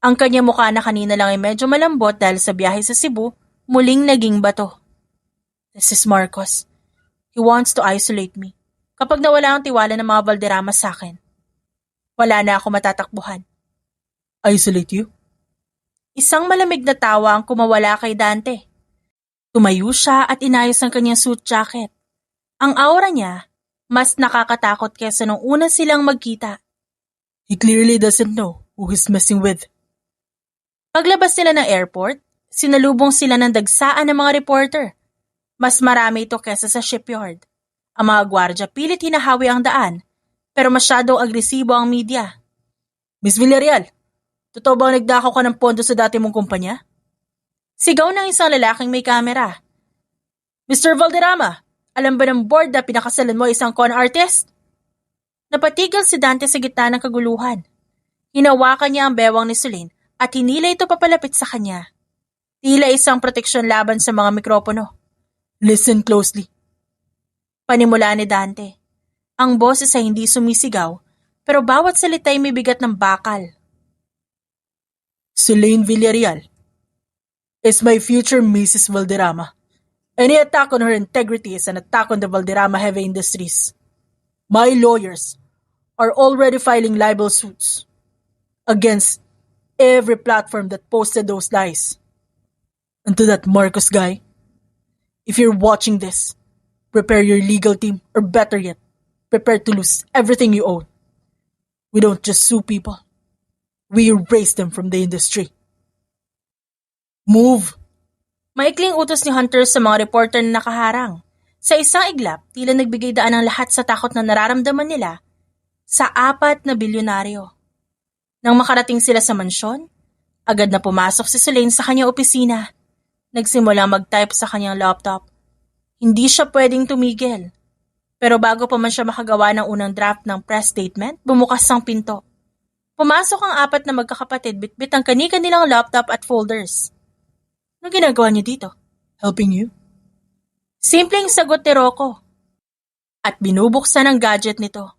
A: Ang kanyang mukha na kanina lang ay medyo malambot dahil sa biyahe sa Cebu, muling naging bato.
C: This is Marcos.
A: He wants to isolate me. Kapag nawala ang tiwala ng mga Valderrama sa akin, wala na ako matatakbuhan.
C: Isolate you?
A: Isang malamig na tawa ang kumawala kay Dante. Tumayo siya at inayos ang kanyang suit jacket. Ang aura niya, mas nakakatakot kesa nung una silang magkita.
C: He clearly doesn't know who he's messing with.
A: Paglabas nila ng airport, sinalubong sila ng dagsaan ng mga reporter. Mas marami ito kesa sa shipyard. Ang mga gwardya pilit hinahawi ang daan, pero masyadong agresibo ang media.
C: Miss Villarreal, totoo bang nagdakaw ka ng pondo sa dati mong kumpanya?
A: Sigaw ng isang lalaking may kamera.
C: Mr. Valderrama, alam ba ng board na pinakasalan mo isang con artist?
A: Napatigil si Dante sa gitna ng kaguluhan. Hinawakan niya ang bewang ni Sulain at hinila ito papalapit sa kanya. Tila isang proteksyon laban sa mga mikropono.
C: Listen closely.
A: Panimula ni Dante. Ang boses ay hindi sumisigaw, pero bawat salita ay may bigat ng bakal.
C: Sulain Villarreal is my future Mrs. Valderrama. Any attack on her integrity is an attack on the Valderrama Heavy Industries. My lawyers are already filing libel suits against every platform that posted those lies. And to that Marcos guy, if you're watching this, prepare your legal team, or better yet, prepare to lose everything you own. We don't just sue people. We erase them from the industry. Move!
A: Maikling utos ni Hunter sa mga reporter na nakaharang. Sa isang iglap, tila nagbigay daan ang lahat sa takot na nararamdaman nila sa 4 na bilyonaryo. Nang makarating sila sa mansyon, agad na pumasok si Sulain sa kanyang opisina. Nagsimula mag-type sa kanyang laptop. Hindi siya pwedeng tumigil. Pero bago pa man siya makagawa ng unang draft ng press statement, bumukas ang pinto. Pumasok ang 4 na magkakapatid, bitbit ang kani-kanilang laptop at folders. Ano ginagawa niyo dito?
C: Helping you?
A: Simpleng sagot ni Rocco. At binubuksan ang gadget nito.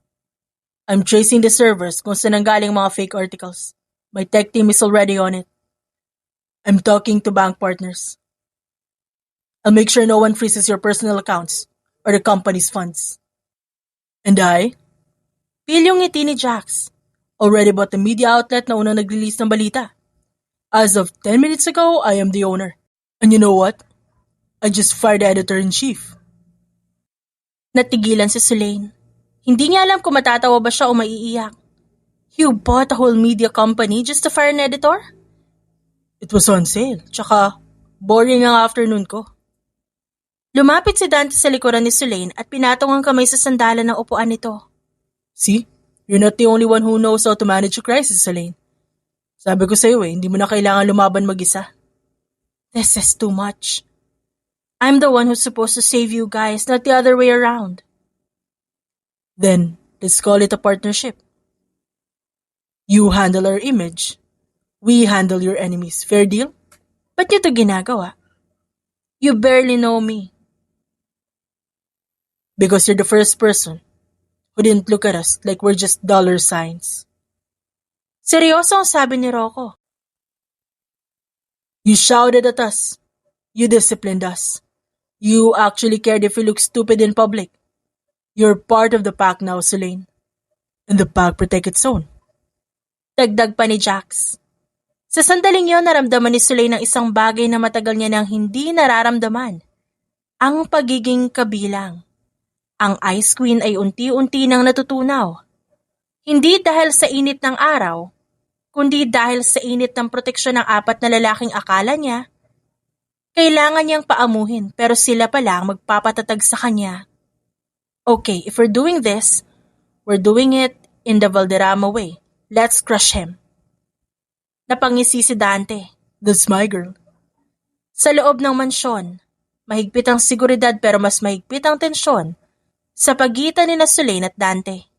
C: I'm tracing the servers kung saan nanggaling mga fake articles. My tech team is already on it. I'm talking to bank partners. I'll make sure no one freezes your personal accounts or the company's funds. And I?
A: Pilyong ngiti ni Jax.
C: Already bought the media outlet na unang nag-release ng balita. As of 10 minutes ago, I am the owner. And you know what? I just fired the editor-in-chief.
A: Natigilan si Sulain. Hindi niya alam kung matatawa ba siya o maiiyak. You bought a whole media company just to fire an editor?
C: It was on sale. Tsaka, boring ang afternoon ko.
A: Lumapit si Dante sa likuran ni Sulain at pinatong ang kamay sa sandalan ng upuan nito.
C: See? You're not the only one who knows how to manage a crisis, Sulain. Sabi ko sa'yo hindi mo na kailangan lumaban mag-isa.
A: This is too much. I'm the one who's supposed to save you guys, not the other way around.
C: Then, let's call it a partnership. You handle our image. We handle your enemies. Fair deal?
A: Ba't niyo to ginagawa? You barely know me.
C: Because you're the first person who didn't look at us like we're just dollar signs.
A: Seryoso ang sabi ni Rocco.
C: You shouted at us. You disciplined us. You actually cared if we look stupid in public. You're part of the pack now, Selene. And the pack protect its own.
A: Dagdag pa ni Jax. Sa sandaling yon, naramdaman ni Sulay ng isang bagay na matagal niya nang hindi nararamdaman. Ang pagiging kabilang. Ang Ice Queen ay unti-unti nang natutunaw. Hindi dahil sa init ng araw, kundi dahil sa init ng proteksyon ng apat na lalaking akala niya, kailangan niyang paamuhin pero sila pala ang magpapatatag sa kanya. Okay, if we're doing this, we're doing it in the Valderrama way. Let's crush him. Napangisi si Dante.
C: That's my girl.
A: Sa loob ng mansyon, mahigpit ang seguridad pero mas mahigpit ang tensyon sa pagitan ni Sulain at Dante.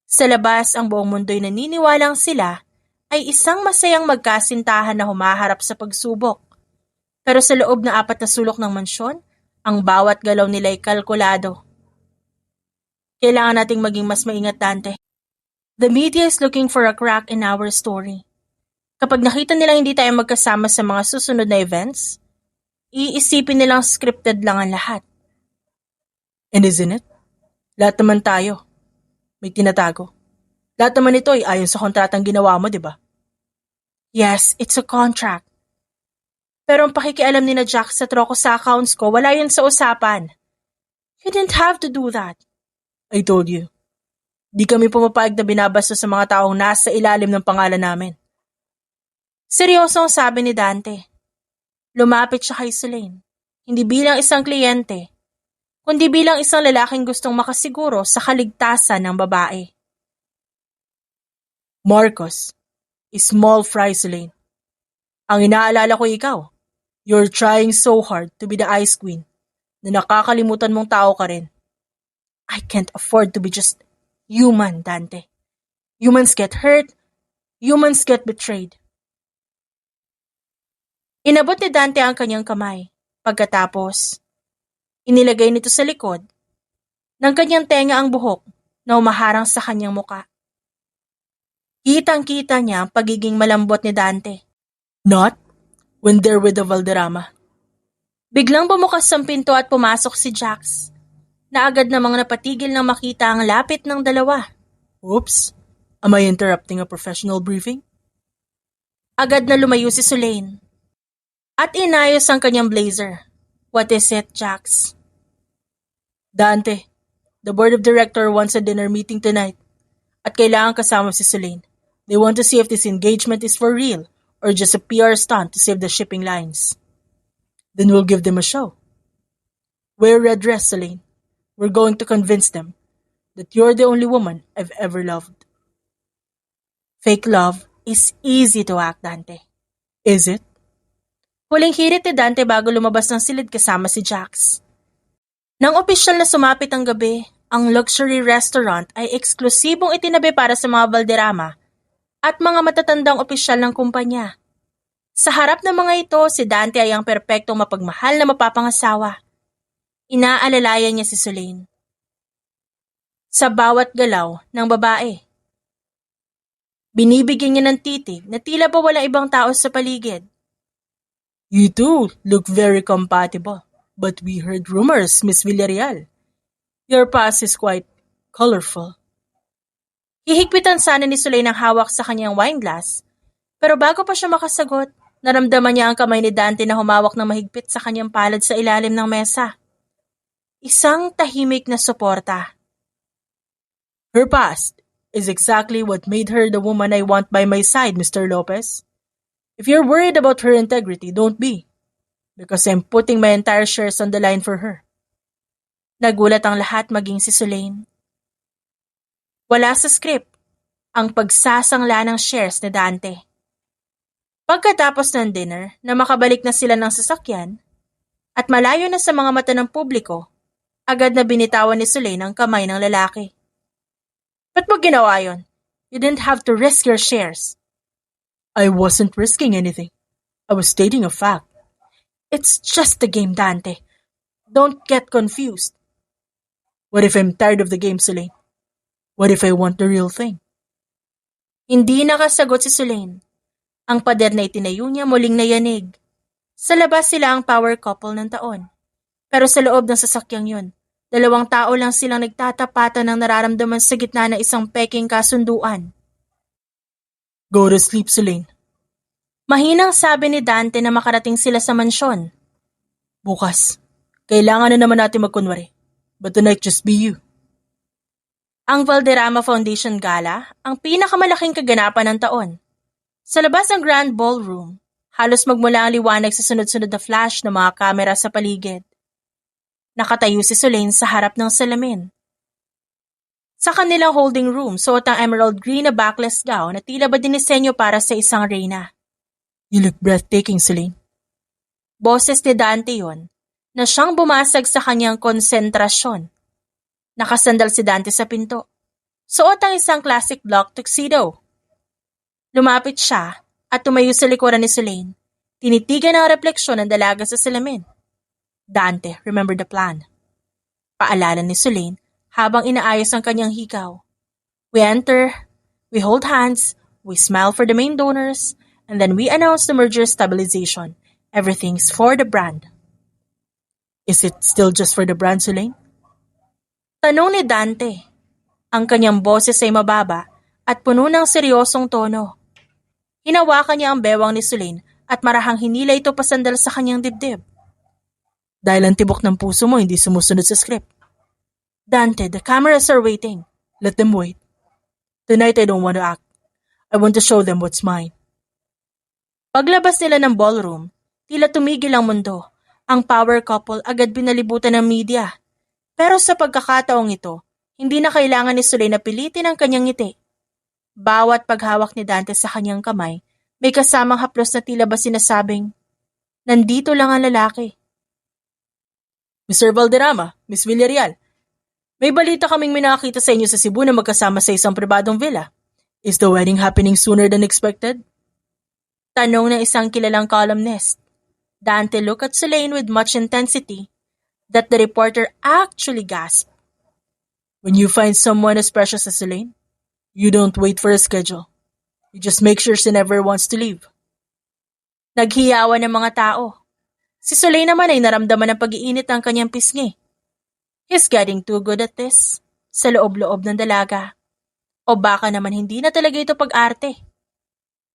A: Sa labas, ang buong mundo'y naniniwalang sila ay isang masayang magkasintahan na humaharap sa pagsubok. Pero sa loob na apat na sulok ng mansyon, ang bawat galaw nila ay kalkulado. Kailangan nating maging mas maingat, Dante. The media is looking for a crack in our story. Kapag nakita nila hindi tayo magkasama sa mga susunod na events, iisipin nilang scripted lang ang lahat.
C: And isn't it? Lahat naman tayo. May tinatago. Lahat naman ito ay ayon sa kontratang ginawa mo, di ba?
A: Yes, it's a contract. Pero ang pakikialam ni na Jax at Rocco sa accounts ko, wala yun sa usapan. You didn't have to do that.
C: I told you. Di kami pumapayag na binabasa sa mga taong nasa ilalim ng pangalan namin.
A: Seryoso ang sabi ni Dante. Lumapit siya kay Selene, hindi bilang isang kliyente, kundi bilang isang lalaking gustong makasiguro sa kaligtasan ng babae.
C: Marcos, small fry, Selene. Ang inaalala ko ikaw, you're trying so hard to be the Ice Queen na nakakalimutan mong tao ka rin.
A: I can't afford to be just human, Dante. Humans get hurt, humans get betrayed. Inabot ni Dante ang kanyang kamay. Pagkatapos, inilagay nito sa likod ng kanyang tenga ang buhok na umaharang sa kanyang muka. Kitang-kita niya ang pagiging malambot ni Dante.
C: Not when they're with the Valderrama.
A: Biglang bumukas ang pinto at pumasok si Jax, na agad namang napatigil nang makita ang lapit ng dalawa.
C: Oops, am I interrupting a professional briefing?
A: Agad na lumayo si Sulain at inayos ang kanyang blazer. What is it, Jax?
C: Dante, the board of director wants a dinner meeting tonight at kailangan kasama si Sulain. They want to see if this engagement is for real or just a PR stunt to save the shipping lines. Then we'll give them a show. Wear red dress, Sulain. We're going to convince them that you're the only woman I've ever loved.
A: Fake love is easy to act, Dante.
C: Is it?
A: Huling hirit ni Dante bago lumabas ng silid kasama si Jax. Nang opisyal na sumapit ang gabi, ang luxury restaurant ay eksklusibong itinabi para sa mga Valderrama at mga matatandang opisyal ng kumpanya. Sa harap ng mga ito, si Dante ay ang perpektong mapagmahal na mapapangasawa. Inaalalayan niya si Sulain sa bawat galaw ng babae. Binibigyan niya ng titig na tila ba walang ibang tao sa paligid.
C: You two look very compatible, but we heard rumors, Miss Villarreal. Your past is quite colorful.
A: Hihigpitan sana ni Sulain ang hawak sa kanyang wine glass, pero bago pa siya makasagot, naramdaman niya ang kamay ni Dante na humawak ng mahigpit sa kanyang palad sa ilalim ng mesa. Isang tahimik na suporta.
C: Her past is exactly what made her the woman I want by my side, Mr. Lopez. If you're worried about her integrity, don't be. Because I'm putting my entire shares on the line for her.
A: Nagulat ang lahat maging si Sulain. Wala sa script ang pagsasangla ng shares ni Dante. Pagkatapos ng dinner na makabalik na sila ng sasakyan at malayo na sa mga mata ng publiko, agad na binitawan ni Sulain ang kamay ng lalaki. Ba't mo ginawa yun? You didn't have to risk your shares.
C: I wasn't risking anything. I was stating a fact.
A: It's just a game, Dante. Don't get confused.
C: What if I'm tired of the game, Sulain? What if I want the real thing?
A: Hindi nakasagot si Sulain. Ang pader na itinayo niya muling nayanig. Sa labas sila ang power couple ng taon. Pero sa loob ng sasakyang yun, 2 tao lang silang nagtatapatan ng nararamdaman sa gitna ng isang peking kasunduan.
C: Go to sleep, Sulain.
A: Mahinang sabi ni Dante na makarating sila sa mansyon.
C: Bukas, kailangan na naman natin magkunwari. But tonight just be you.
A: Ang Valderrama Foundation Gala ang pinakamalaking kaganapan ng taon. Sa labas ng Grand Ballroom, halos magmula ang liwanag sa sunod-sunod na flash ng mga kamera sa paligid. Nakatayo si Sulain sa harap ng salamin. Sa kanilang holding room, suot ang emerald green na backless gown na tila ba dinisenyo para sa isang reyna.
C: You look breathtaking, Sulain.
A: Boses ni Dante yon na siyang bumasag sa kanyang konsentrasyon. Nakasandal si Dante sa pinto. Suot ang isang classic block tuxedo. Lumapit siya at tumayo sa likuran ni Sulain. Tinitigan ang refleksyon ng dalaga sa salamin. Dante, remember the plan. Paalala ni Sulain habang inaayos ang kanyang hikaw. We enter, we hold hands, we smile for the main donors, and then we announce the merger stabilization. Everything's for the brand.
C: Is it still just for the brand, Sulain?
A: Tanong ni Dante. Ang kanyang boses ay mababa at puno ng seryosong tono. Hinawakan niya ang bewang ni Sulain at marahang hinila ito pasandal sa kanyang dibdib.
C: Dahil ang tibok ng puso mo hindi sumusunod sa script.
A: Dante, the cameras are waiting.
C: Let them wait. Tonight I don't want to act. I want to show them what's mine.
A: Paglabas nila ng ballroom, tila tumigil ang mundo. Ang power couple agad binalibutan ng media. Pero sa pagkakataong ito, hindi na kailangan ni Sulain na pilitin ang kanyang ngiti. Bawat paghawak ni Dante sa kanyang kamay, may kasamang haplos na tila ba sinasabing, nandito lang ang lalaki.
C: Mr. Valderrama, Miss Villarreal, may balita kaming may nakakita sa inyo sa Cebu na magkasama sa isang pribadong villa. Is the wedding happening sooner than expected?
A: Tanong ng isang kilalang columnist. Dante looked at Sulain with much intensity that the reporter actually gasped.
C: When you find someone as precious as Sulain, you don't wait for a schedule. You just make sure she never wants to leave.
A: Naghiyawan ng mga tao. Si Sulain naman ay naramdaman ng pag-iinit ang kanyang pisngi. He's getting too good at this. Sa loob-loob ng dalaga. O baka naman hindi na talaga ito pag-arte.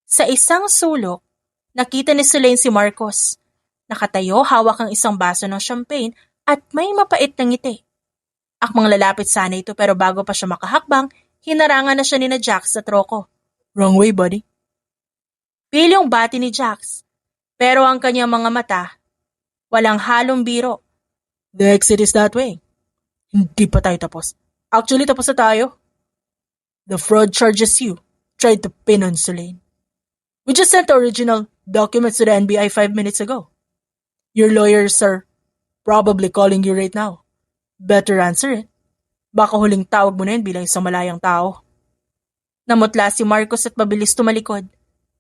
A: Sa isang sulok, nakita ni Sulain si Marcos. Nakatayo, hawak ang isang baso ng champagne at may mapait na ngiti. Akmang lalapit sana ito pero bago pa siya makahakbang, hinarangan na siya ni na Jax at Rocco.
C: Wrong way, buddy.
A: Pilyong bati ni Jax. Pero ang kanyang mga mata, walang halong biro.
C: The exit is that way. Hindi pa tayo tapos. Actually, tapos na tayo. The fraud charges you tried to pin on Sulain. We just sent the original documents to the NBI 5 minutes ago. Your lawyers are probably calling you right now. Better answer it. Baka huling tawag mo na yun bilang isang malayang tao.
A: Namutla si Marcos at mabilis tumalikod.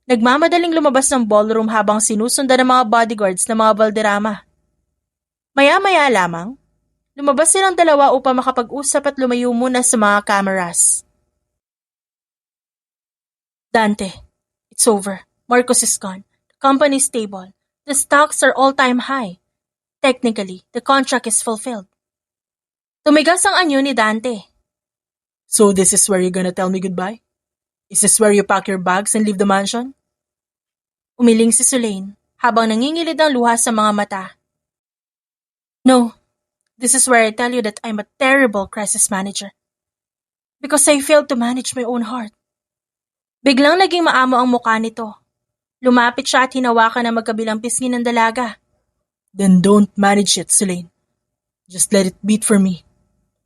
A: Nagmamadaling lumabas ng ballroom habang sinusundan ng mga bodyguards ng mga Valderrama. Maya-maya lamang, lumabas silang dalawa upang makapag-usap at lumayo muna sa mga cameras. Dante, it's over. Marcos is gone. The company is stable. The stocks are all-time high. Technically, the contract is fulfilled. Tumigas ang anyo ni Dante.
C: So this is where you're gonna tell me goodbye? Is this where you pack your bags and leave the mansion?
A: Umiling si Sulain habang nangingilid ang luha sa mga mata. No, this is where I tell you that I'm a terrible crisis manager. Because I failed to manage my own heart. Biglang naging maamo ang mukha nito. Lumapit siya at hinawakan ang magkabilang pisngi ng dalaga.
C: Then don't manage it, Sulain. Just let it beat for me.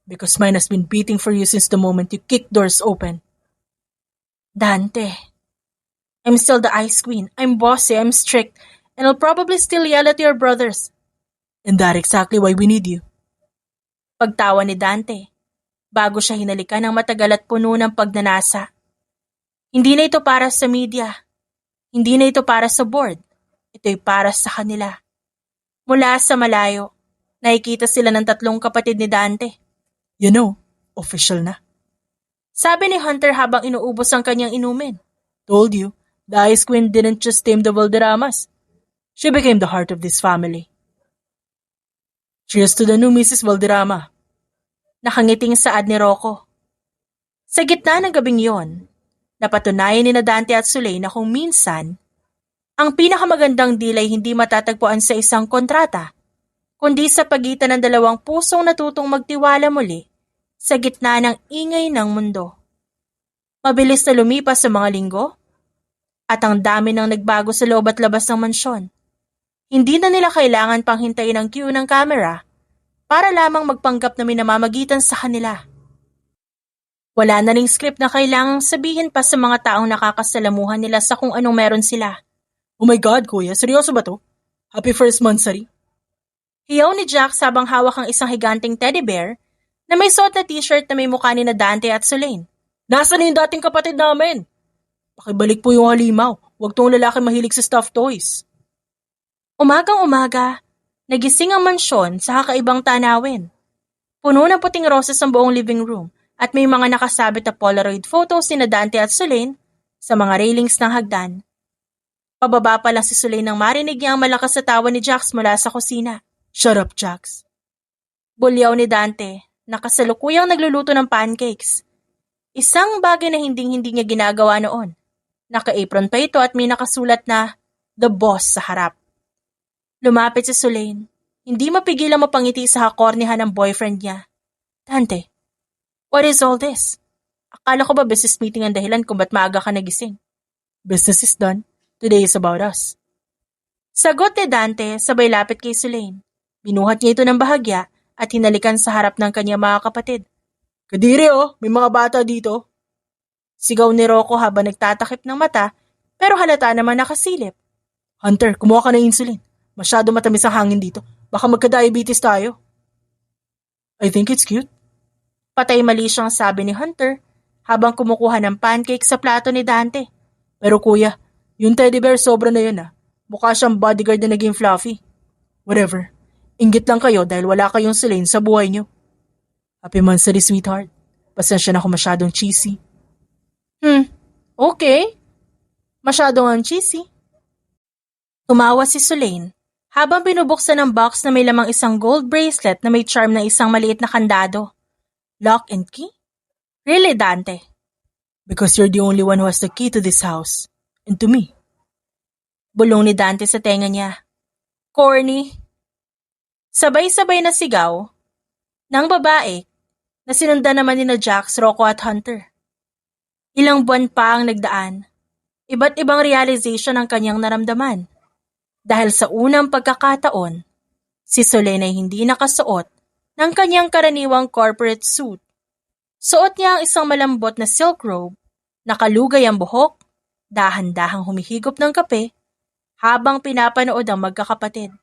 C: Because mine has been beating for you since the moment you kicked doors open.
A: Dante, I'm still the ice queen. I'm bossy, I'm strict, and I'll probably still yell at your brothers.
C: And that's exactly why we need you.
A: Pagtawa ni Dante, bago siya hinalikan ng matagal at puno ng pagnanasa. Hindi na ito para sa media. Hindi na ito para sa board. Ito'y para sa kanila. Mula sa malayo, nakikita sila ng tatlong kapatid ni Dante.
C: You know, official na.
A: Sabi ni Hunter habang inuubos ang kanyang inumin.
C: Told you, the Ice Queen didn't just tame the Valderramas. She became the heart of this family. Cheers to the new Mrs. Valderrama.
A: Nakangiting saad ni Rocco. Sa gitna ng gabing yon, napatunayan ni na Dante at Sulay na kung minsan, ang pinakamagandang deal ay hindi matatagpuan sa isang kontrata, kundi sa pagitan ng dalawang pusong natutong magtiwala muli sa gitna ng ingay ng mundo. Mabilis na lumipas sa mga linggo, at ang dami ng nagbago sa loob at labas ng mansyon. Hindi na nila kailangan pang hintayin ang cue ng camera para lamang magpanggap na may namamagitan sa kanila. Wala na ring script na kailangang sabihin pa sa mga taong nakakasalamuhan nila sa kung anong meron sila.
C: Oh my God, kuya, seryoso ba to? Happy first monthsary?
A: Hiyaw ni Jax habang hawak ang isang higanting teddy bear na may suot na t-shirt na may mukha ni na Dante at Sulain.
C: Nasaan na yung dating kapatid namin? Pakibalik po yung halimaw. Huwag tong lalaki mahilig sa stuffed toys.
A: Umagang-umaga, nagising ang mansyon sa kakaibang tanawin. Puno ng puting roses ang buong living room at may mga nakasabit na Polaroid photos ni na Dante at Sulain sa mga railings ng hagdan. Pababa pa lang si Sulain nang marinig niya ang malakas na tawa ni Jax mula sa kusina.
C: Shut up, Jax.
A: Bulyaw ni Dante, nakasalukuyang nagluluto ng pancakes. Isang bagay na hindi niya ginagawa noon. Naka-apron pa ito at may nakasulat na The Boss sa harap. Lumapit si Sulain. Hindi mapigilang mapangiti sa hakornihan ng boyfriend niya. Dante, what is all this? Akala ko ba business meeting ang dahilan kung ba't maaga ka nagising?
C: Business is done. Today is about us.
A: Sagot ni Dante sabay lapit kay Sulain. Binuhat niya ito ng bahagya at hinalikan sa harap ng kanyang mga kapatid.
C: Kadiri may mga bata dito.
A: Sigaw ni Rocco habang nagtatakip ng mata pero halata naman nakasilip.
C: Hunter, kumuha ka ng insulin. Masyado matamis ang hangin dito. Baka magka-diabetes tayo. I think it's cute.
A: Patay mali siyang sabi ni Hunter habang kumukuha ng pancake sa plato ni Dante.
C: Pero kuya, yung teddy bear sobra na yun Mukha siyang bodyguard na naging fluffy. Whatever. Inggit lang kayo dahil wala kayong Sulain sa buhay niyo. Happy monthsary, sweetheart. Pasensya na kung masyadong cheesy.
A: Okay. Masyadong ang cheesy. Tumawa si Sulain habang binubuksan ng box na may lamang isang gold bracelet na may charm na isang maliit na kandado. Lock and key? Really, Dante?
C: Because you're the only one who has the key to this house. And to me.
A: Bulong ni Dante sa tenga niya. Corny. Sabay-sabay na sigaw ng babae na sinundan naman ni na Jax, Rocco at Hunter. Ilang buwan pa ang nagdaan. Iba't ibang realization ang kanyang naramdaman. Dahil sa unang pagkakataon, si Sulain ay hindi nakasuot ng kanyang karaniwang corporate suit. Suot niya ang isang malambot na silk robe, nakalugay ang buhok, dahan-dahang humihigop ng kape, habang pinapanood ang magkakapatid.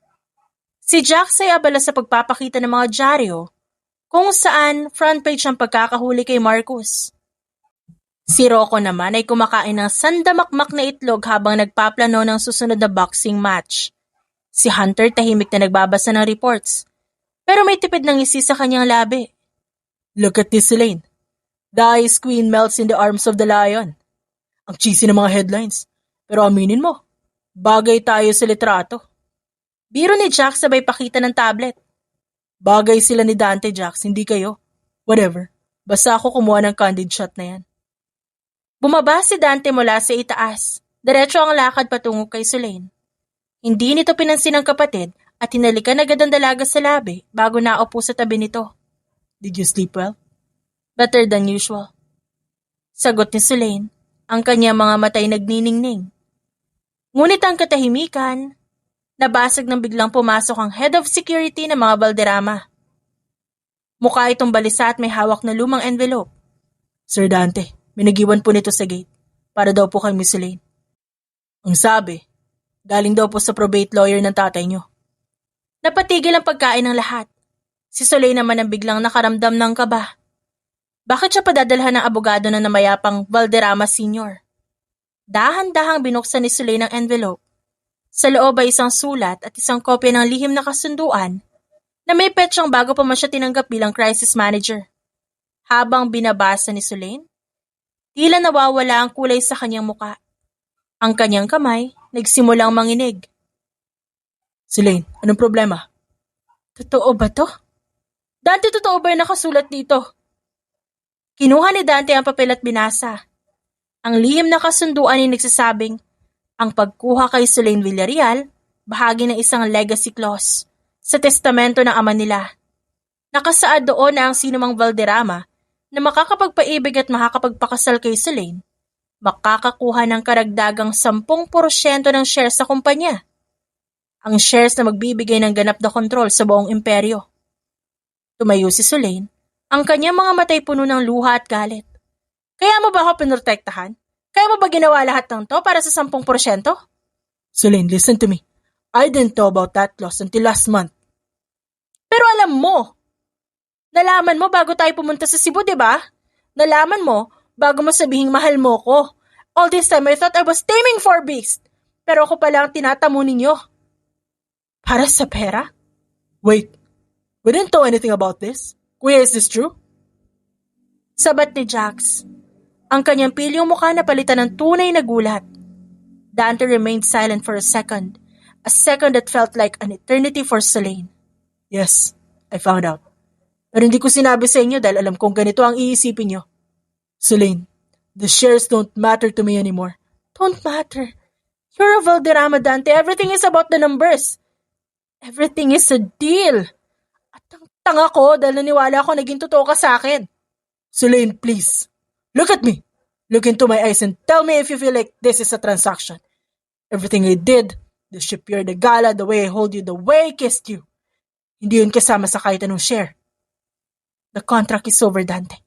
A: Si Jax ay abala sa pagpapakita ng mga dyaryo kung saan front page ang pagkakahuli kay Marcus. Si Rocco naman ay kumakain ng sandamakmak na itlog habang nagpaplano ng susunod na boxing match. Si Hunter tahimik na nagbabasa ng reports, pero may tipid ng ngisi sa kanyang labi.
C: Look at this, Sulain. The Ice Queen melts in the arms of the lion. Ang cheesy ng mga headlines. Pero aminin mo, bagay tayo sa litrato.
A: Biro ni Jax sabay pakita ng tablet.
C: Bagay sila ni Dante, Jax, hindi kayo. Whatever. Basta ako kumuha ng candid shot na yan.
A: Bumaba si Dante mula sa itaas. Diretso ang lakad patungo kay Sulain. Hindi nito pinansin ang kapatid at hinalikan agad ang dalaga sa labi bago naupo sa tabi nito.
C: Did you sleep well?
A: Better than usual. Sagot ni Sulain, ang kanyang mga matay nagniningning. Ngunit ang katahimikan, nabasag nang biglang pumasok ang head of security ng mga Valderrama. Mukha itong balisa at may hawak na lumang envelope.
C: Sir Dante, may nagiwan po nito sa gate para daw po kay Miss Sulain. Ang sabi, galing daw po sa probate lawyer ng tatay niyo.
A: Napatigil ang pagkain ng lahat. Si Sulain naman ang biglang nakaramdam ng kaba. Bakit siya padadalhan ng abogado na namayapang Valderrama Sr.? Dahan-dahang binuksan ni Sulain ang envelope. Sa loob ay isang sulat at isang kopya ng lihim na kasunduan na may petsang bago pa man siya tinanggap bilang crisis manager. Habang binabasa ni Sulain, tila nawawala ang kulay sa kanyang muka. Ang kanyang kamay nagsimulang manginig.
C: Sulain, anong problema?
A: Totoo ba to? Dante, totoo ba yung nakasulat dito? Kinuha ni Dante ang papel at binasa. Ang lihim na kasunduan ay nagsasabing ang pagkuha kay Sulain Villarreal bahagi ng isang legacy clause sa testamento ng ama nila. Nakasaad doon na ang sinumang Valderrama na makakapagpaibig at makakapagpakasal kay Sulain makakakuha ng karagdagang 10% ng shares sa kumpanya. Ang shares na magbibigay ng ganap na kontrol sa buong imperyo. Tumayo si Sulain, ang kanyang mga matay puno ng luha at galit. Kaya mo ba ako pinrotektahan? Kaya mo ba ginawa lahat ng to para sa 10%?
C: Sulain, listen to me. I didn't know about that clause until last month.
A: Pero alam mo, nalaman mo bago tayo pumunta sa Cebu, di ba? Nalaman mo bago mo sabihing mahal mo ko. All this time I thought I was taming for beast. Pero ako pala ang tinatamo ninyo. Para sa pera?
C: Wait, we didn't know anything about this. Kuya, is this true?
A: Sabat ni Jax. Ang kanyang pilyong mukha na palitan ng tunay na gulat. Dante remained silent for a second that felt like an eternity for Sulain.
C: Yes, I found out. Pero hindi ko sinabi sa inyo dahil alam kong ganito ang iisipin nyo. Sulain, the shares don't matter to me anymore.
A: Don't matter. You're a Valderrama, Dante. Everything is about the numbers. Everything is a deal. At ang tanga ko dahil naniwala ako naging totoo ka sa akin.
C: Sulain, please. Look at me. Look into my eyes and tell me if you feel like this is a transaction. Everything I did, the shipyard, the gala, the way I hold you, the way I kissed you, hindi yun kasama sa kahit anong share.
A: The contract is over, Dante.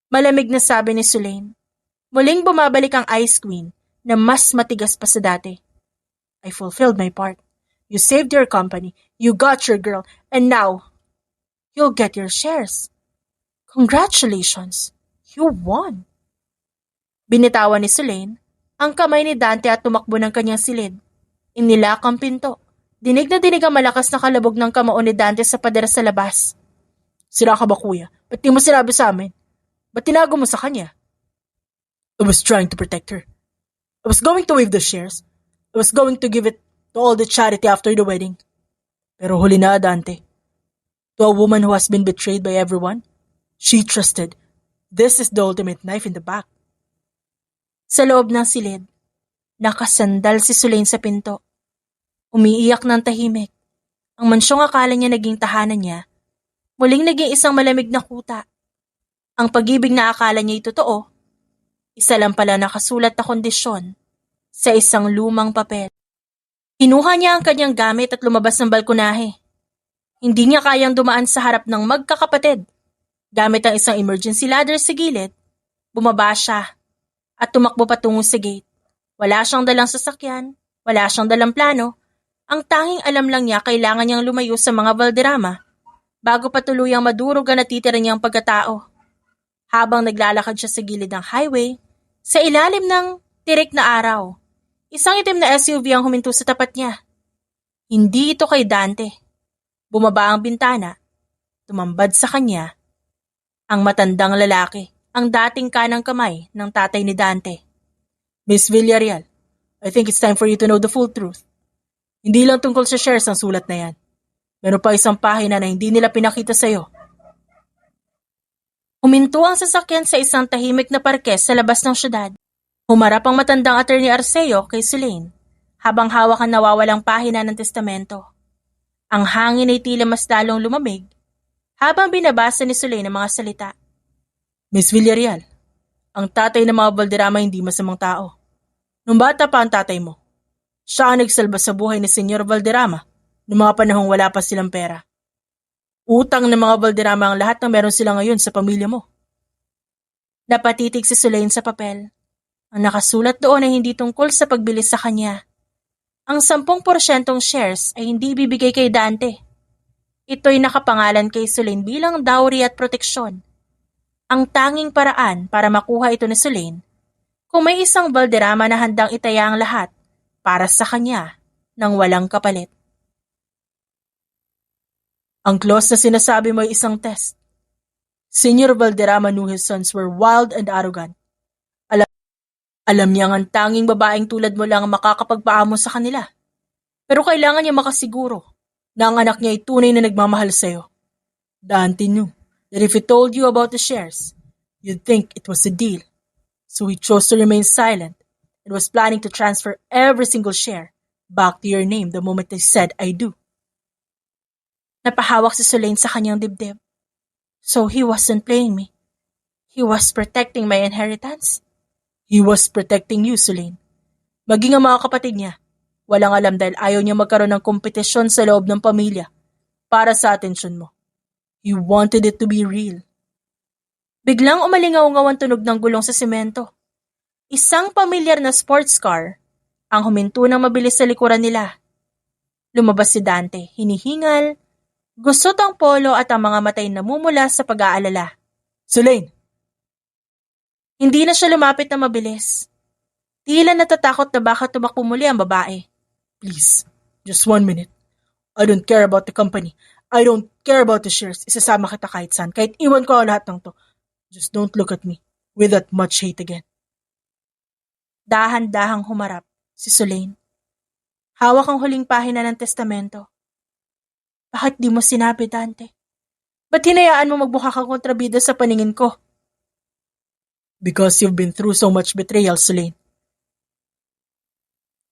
A: Malamig na sabi ni Sulain. Muling bumabalik ang Ice Queen na mas matigas pa sa dati. I fulfilled my part. You saved your company. You got your girl. And now, you'll get your shares. Congratulations. You won. Binitawan ni Sulain ang kamay ni Dante at tumakbo ng kanyang silid. Inilak ang pinto. Dinig na dinig ang malakas na kalabog ng kamao ni Dante sa pader sa labas.
C: Sira ka ba, kuya? Ba't di mo sinabi sa amin? Ba't tinago mo sa kanya? I was trying to protect her. I was going to waive the shares. I was going to give it to all the charity after the wedding. Pero huli na, Dante. To a woman who has been betrayed by everyone, she trusted. This is the ultimate knife in the back.
A: Sa loob ng silid, nakasandal si Sulain sa pinto. Umiiyak ng tahimik. Ang mansyong akala niya naging tahanan niya, muling naging isang malamig na kuta. Ang pag-ibig na akala niya totoo, isa lang pala nakasulat na kondisyon sa isang lumang papel. Kinuha niya ang kanyang gamit at lumabas ng balkonahe. Hindi niya kayang dumaan sa harap ng magkakapatid. Gamit ang isang emergency ladder sa gilid, bumaba siya at tumakbo patungo sa gate. Wala siyang dalang sasakyan, wala siyang dalang plano. Ang tanging alam lang niya kailangan niyang lumayo sa mga Valderrama bago pa tuluyang madurog ang natitira niyang pagkatao. Habang naglalakad siya sa gilid ng highway, sa ilalim ng tirik na araw, isang itim na SUV ang huminto sa tapat niya. Hindi ito kay Dante. Bumaba ang bintana, tumambad sa kanya ang matandang lalaki, ang dating kanang kamay ng tatay ni Dante.
C: Miss Villarreal, I think it's time for you to know the full truth. Hindi lang tungkol sa shares ang sulat na yan. Meron pa isang pahina na hindi nila pinakita sa'yo.
A: Huminto ang sasakyan sa isang tahimik na parkes sa labas ng syudad. Humarap ang matandang Attorney Arceo kay Sulain habang hawak ang nawawalang pahina ng testamento. Ang hangin ay tila mas lalong lumamig habang binabasa ni Sulain ang mga salita.
C: Miss Villarreal, ang tatay ng mga Valderrama hindi masamang tao. Nung bata pa ang tatay mo, siya ang nagsalba sa buhay ni Senyor Valderrama noong mga panahong wala pa silang pera. Utang ng mga Valderrama ang lahat ng meron sila ngayon sa pamilya mo.
A: Napatitig si Sulain sa papel. Ang nakasulat doon ay hindi tungkol sa pagbili sa kanya. Ang 10% shares ay hindi ibibigay kay Dante. Ito'y nakapangalan kay Sulain bilang dowry at proteksyon. Ang tanging paraan para makuha ito ni Sulain Kung may isang Valderrama na handang itaya ang lahat para sa kanya nang walang kapalit.
C: Ang clause na sinasabi mo ay isang test. Senyor Valderrama knew his sons were wild and arrogant. Alam niya ang tanging babaeng tulad mo lang ang makakapagpaamo sa kanila. Pero kailangan niya makasiguro na ang anak niya ay tunay na nagmamahal sa'yo. Dante knew that if he told you about the shares, you'd think it was a deal. So he chose to remain silent and was planning to transfer every single share back to your name the moment they said, I do.
A: Napahawak si Sulain sa kanyang dibdib. So he wasn't playing me. He was protecting my inheritance.
C: He was protecting you, Sulain. Maging ang mga kapatid niya, walang alam dahil ayaw niya magkaroon ng kompetisyon sa loob ng pamilya para sa atensyon mo. He wanted it to be real.
A: Biglang umalingaw-ngaw ang tunog ng gulong sa semento. Isang pamilyar na sports car ang huminto ng mabilis sa likuran nila. Lumabas si Dante, hinihingal, gusot ang polo at ang mga matay namumula sa pag-aalala.
C: Sulain!
A: Hindi na siya lumapit na mabilis. Tila natatakot na baka tumakbo muli ang babae.
C: Please, just 1 minute. I don't care about the company. I don't care about the shares. Isasama kita kahit saan. Kahit iwan ko ang lahat ng to. Just don't look at me with that much hate again.
A: Dahan-dahang humarap si Sulain. Hawak ang huling pahina ng testamento. Bakit di mo sinabi, Dante? Ba't hinayaan mo magbuka kang kontrabida sa paningin ko?
C: Because you've been through so much betrayal, Sulain.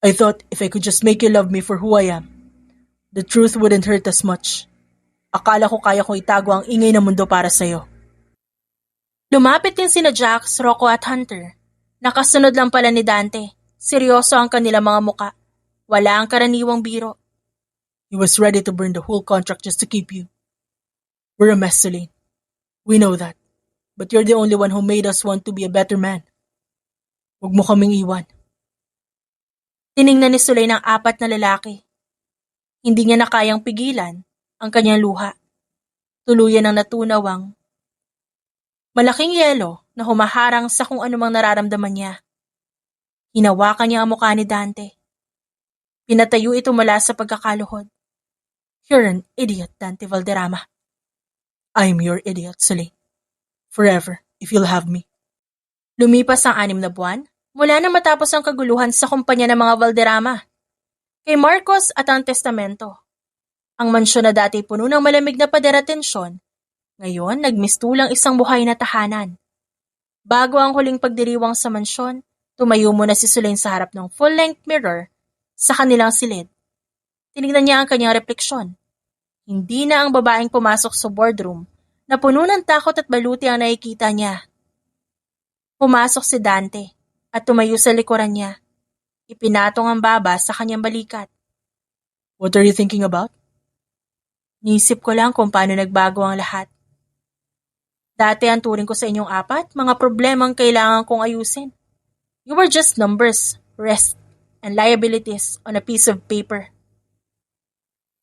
C: I thought if I could just make you love me for who I am, the truth wouldn't hurt as much. Akala ko kaya kong itago ang ingay ng mundo para sa'yo.
A: Lumapit din sina Jax, Rocco at Hunter. Nakasunod lang pala ni Dante. Seryoso ang kanilang mga muka. Wala ang karaniwang biro.
C: He was ready to burn the whole contract just to keep you. We're a mess, Sulain. We know that. But you're the only one who made us want to be a better man. Huwag mo kaming iwan.
A: Tiningnan ni Sulain ang 4 na lalaki. Hindi niya na kayang pigilan ang kanyang luha. Tuluyan ang natunawang malaking yelo na humaharang sa kung anumang nararamdaman niya. Hinawakan niya ang mukha ni Dante. Pinatayo ito mula sa pagkakaluhod.
C: You're an idiot, Dante Valderrama. I'm your idiot, Sulain. Forever, if you'll have me.
A: Lumipas ang 6 na buwan mula na matapos ang kaguluhan sa kumpanya ng mga Valderrama. Kay Marcos at ang testamento. Ang mansyon na dati puno ng malamig na pader at tensyon, ngayon nagmistulang isang buhay na tahanan. Bago ang huling pagdiriwang sa mansyon, tumayo muna si Sulain sa harap ng full-length mirror sa kanilang silid. Tinignan niya ang kanyang refleksyon. Hindi na ang babaeng pumasok sa boardroom na puno ng takot at baluti ang nakikita niya. Pumasok si Dante at tumayo sa likuran niya. Ipinatong ang baba sa kanyang balikat.
C: What are you thinking about?
A: Nisip ko lang kung paano nagbago ang lahat. Dati ang turing ko sa inyong 4, mga problemang kailangan kong ayusin. You were just numbers, risks, and liabilities on a piece of paper.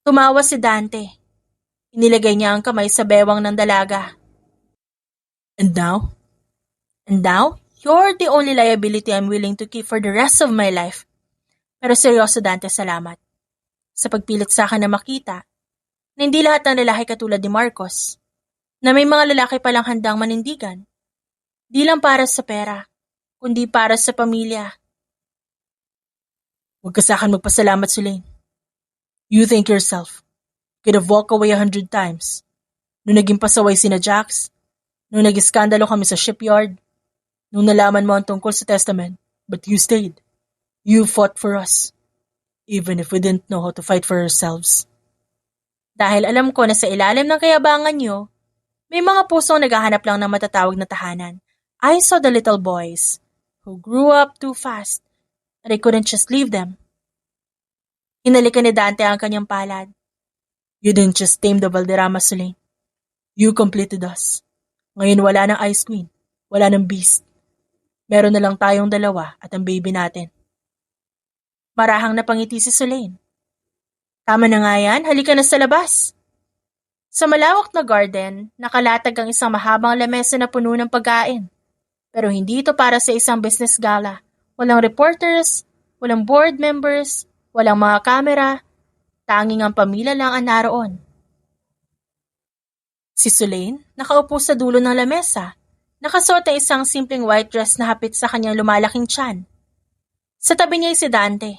A: Tumawa si Dante. Inilagay niya ang kamay sa bewang ng dalaga.
C: And now?
A: And now, you're the only liability I'm willing to keep for the rest of my life. Pero seryoso, Dante, salamat. Sa pagpilit sa akin na makita na hindi lahat ng lalaki katulad ni Marcos, na may mga lalaki palang handang manindigan. Di lang para sa pera, kundi para sa pamilya.
C: Huwag ka sa akin magpasalamat, Sulain. You think yourself. Could have walked away 100 times. Nung naging pasaway sina Jax, nung nag-iskandalo kami sa shipyard, nung nalaman mo ang tungkol sa testament, but you stayed. You fought for us, even if we didn't know how to fight for ourselves.
A: Dahil alam ko na sa ilalim ng kayabangan niyo, may mga pusong naghahanap lang ng matatawag na tahanan. I saw the little boys who grew up too fast and I couldn't just leave them. Hinalikan ni Dante ang kanyang palad.
C: You didn't just tame the Valderrama, Sulain. You completed us. Ngayon wala ng Ice Queen, wala ng Beast. Meron na lang tayong dalawa at ang baby natin.
A: Marahang napangiti si Sulain. Tama na nga yan, halika na sa labas. Sa malawak na garden, nakalatag ang isang mahabang lamesa na puno ng pagkain. Pero hindi ito para sa isang business gala. Walang reporters, walang board members, walang mga kamera, tanging ang pamilya lang ang naroon. Si Sulain, nakaupo sa dulo ng lamesa, nakasuot ang isang simpleng white dress na hapit sa kanyang lumalaking tiyan. Sa tabi niya ay si Dante.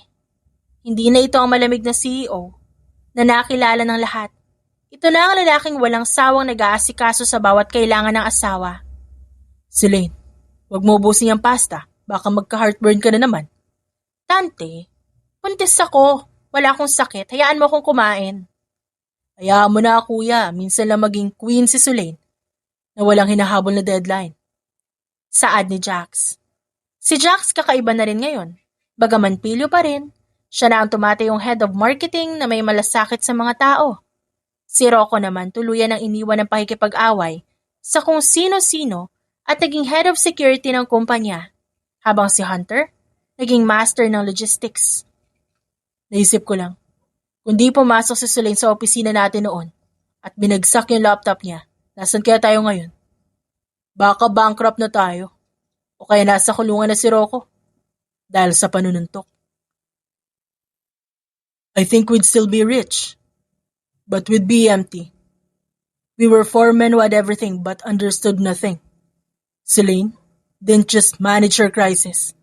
A: Hindi na ito ang malamig na CEO na nakilala ng lahat. Ito na ang lalaking walang sawang nag-aasikaso sa bawat kailangan ng asawa.
C: Sulain, huwag mo ubusin yung pasta. Baka magka-heartburn ka na naman.
A: Dante, buntis ako. Wala akong sakit. Hayaan mo akong kumain.
C: Hayaan mo na, kuya. Minsan lang maging queen si Sulain na walang hinahabol na deadline.
A: Saad ni Jax. Si Jax kakaiba na rin ngayon. Bagaman pilyo pa rin, siya na ang tumatayong head of marketing na may malasakit sa mga tao. Si Rocco naman tuluyan ang iniwan ng pakikipag-away sa kung sino-sino at naging head of security ng kumpanya, habang si Hunter naging master ng logistics.
C: Naisip ko lang, kung di pumasok si Sulain sa opisina natin noon at binagsak yung laptop niya, nasan kaya tayo ngayon? Baka bankrupt na tayo. O kaya nasa kulungan na si Rocco dahil sa panununtok. I think we'd still be rich, but we'd be empty. We were four men who had everything but understood nothing. Sulain didn't just manage her crisis.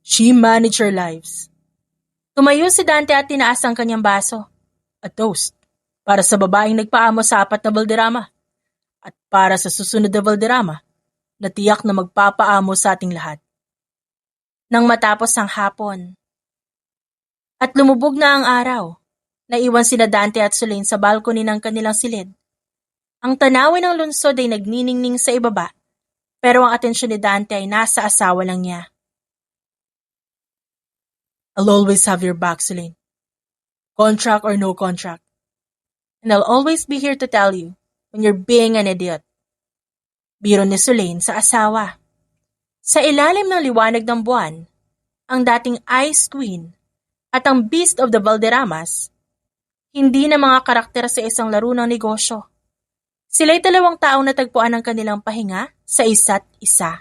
C: She managed her lives.
A: Tumayo si Dante at tinaas ang kanyang baso.
C: A toast para sa babaeng nagpaamo sa 4 na Valderrama at para sa susunod na Valderrama na tiyak na magpapaamo sa ating lahat.
A: Nang matapos ang hapon at lumubog na ang araw, naiwan sina Dante at Sulain sa balcony ng kanilang silid. Ang tanawin ng lungsod ay nagniningning sa ibaba, pero ang atensyon ni Dante ay nasa asawa lang niya.
C: I'll always have your back, Sulain. Contract or no contract.
A: And I'll always be here to tell you when you're being an idiot. Biro ni Sulain sa asawa. Sa ilalim ng liwanag ng buwan, ang dating Ice Queen at ang Beast of the Valderramas, hindi na mga karakter sa isang laro ng negosyo. Sila'y 2 taong natagpuan ang kanilang pahinga sa isa't isa.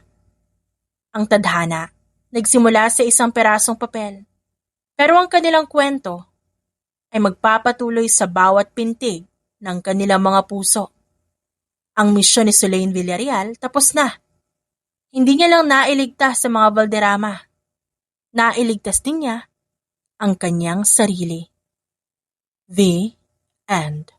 A: Ang tadhana, nagsimula sa isang perasong papel. Pero ang kanilang kwento ay magpapatuloy sa bawat pintig ng kanilang mga puso. Ang misyon ni Sulain Villarreal tapos na. Hindi niya lang nailigtas sa mga Valderrama. Nailigtas din niya ang kanyang sarili. The End.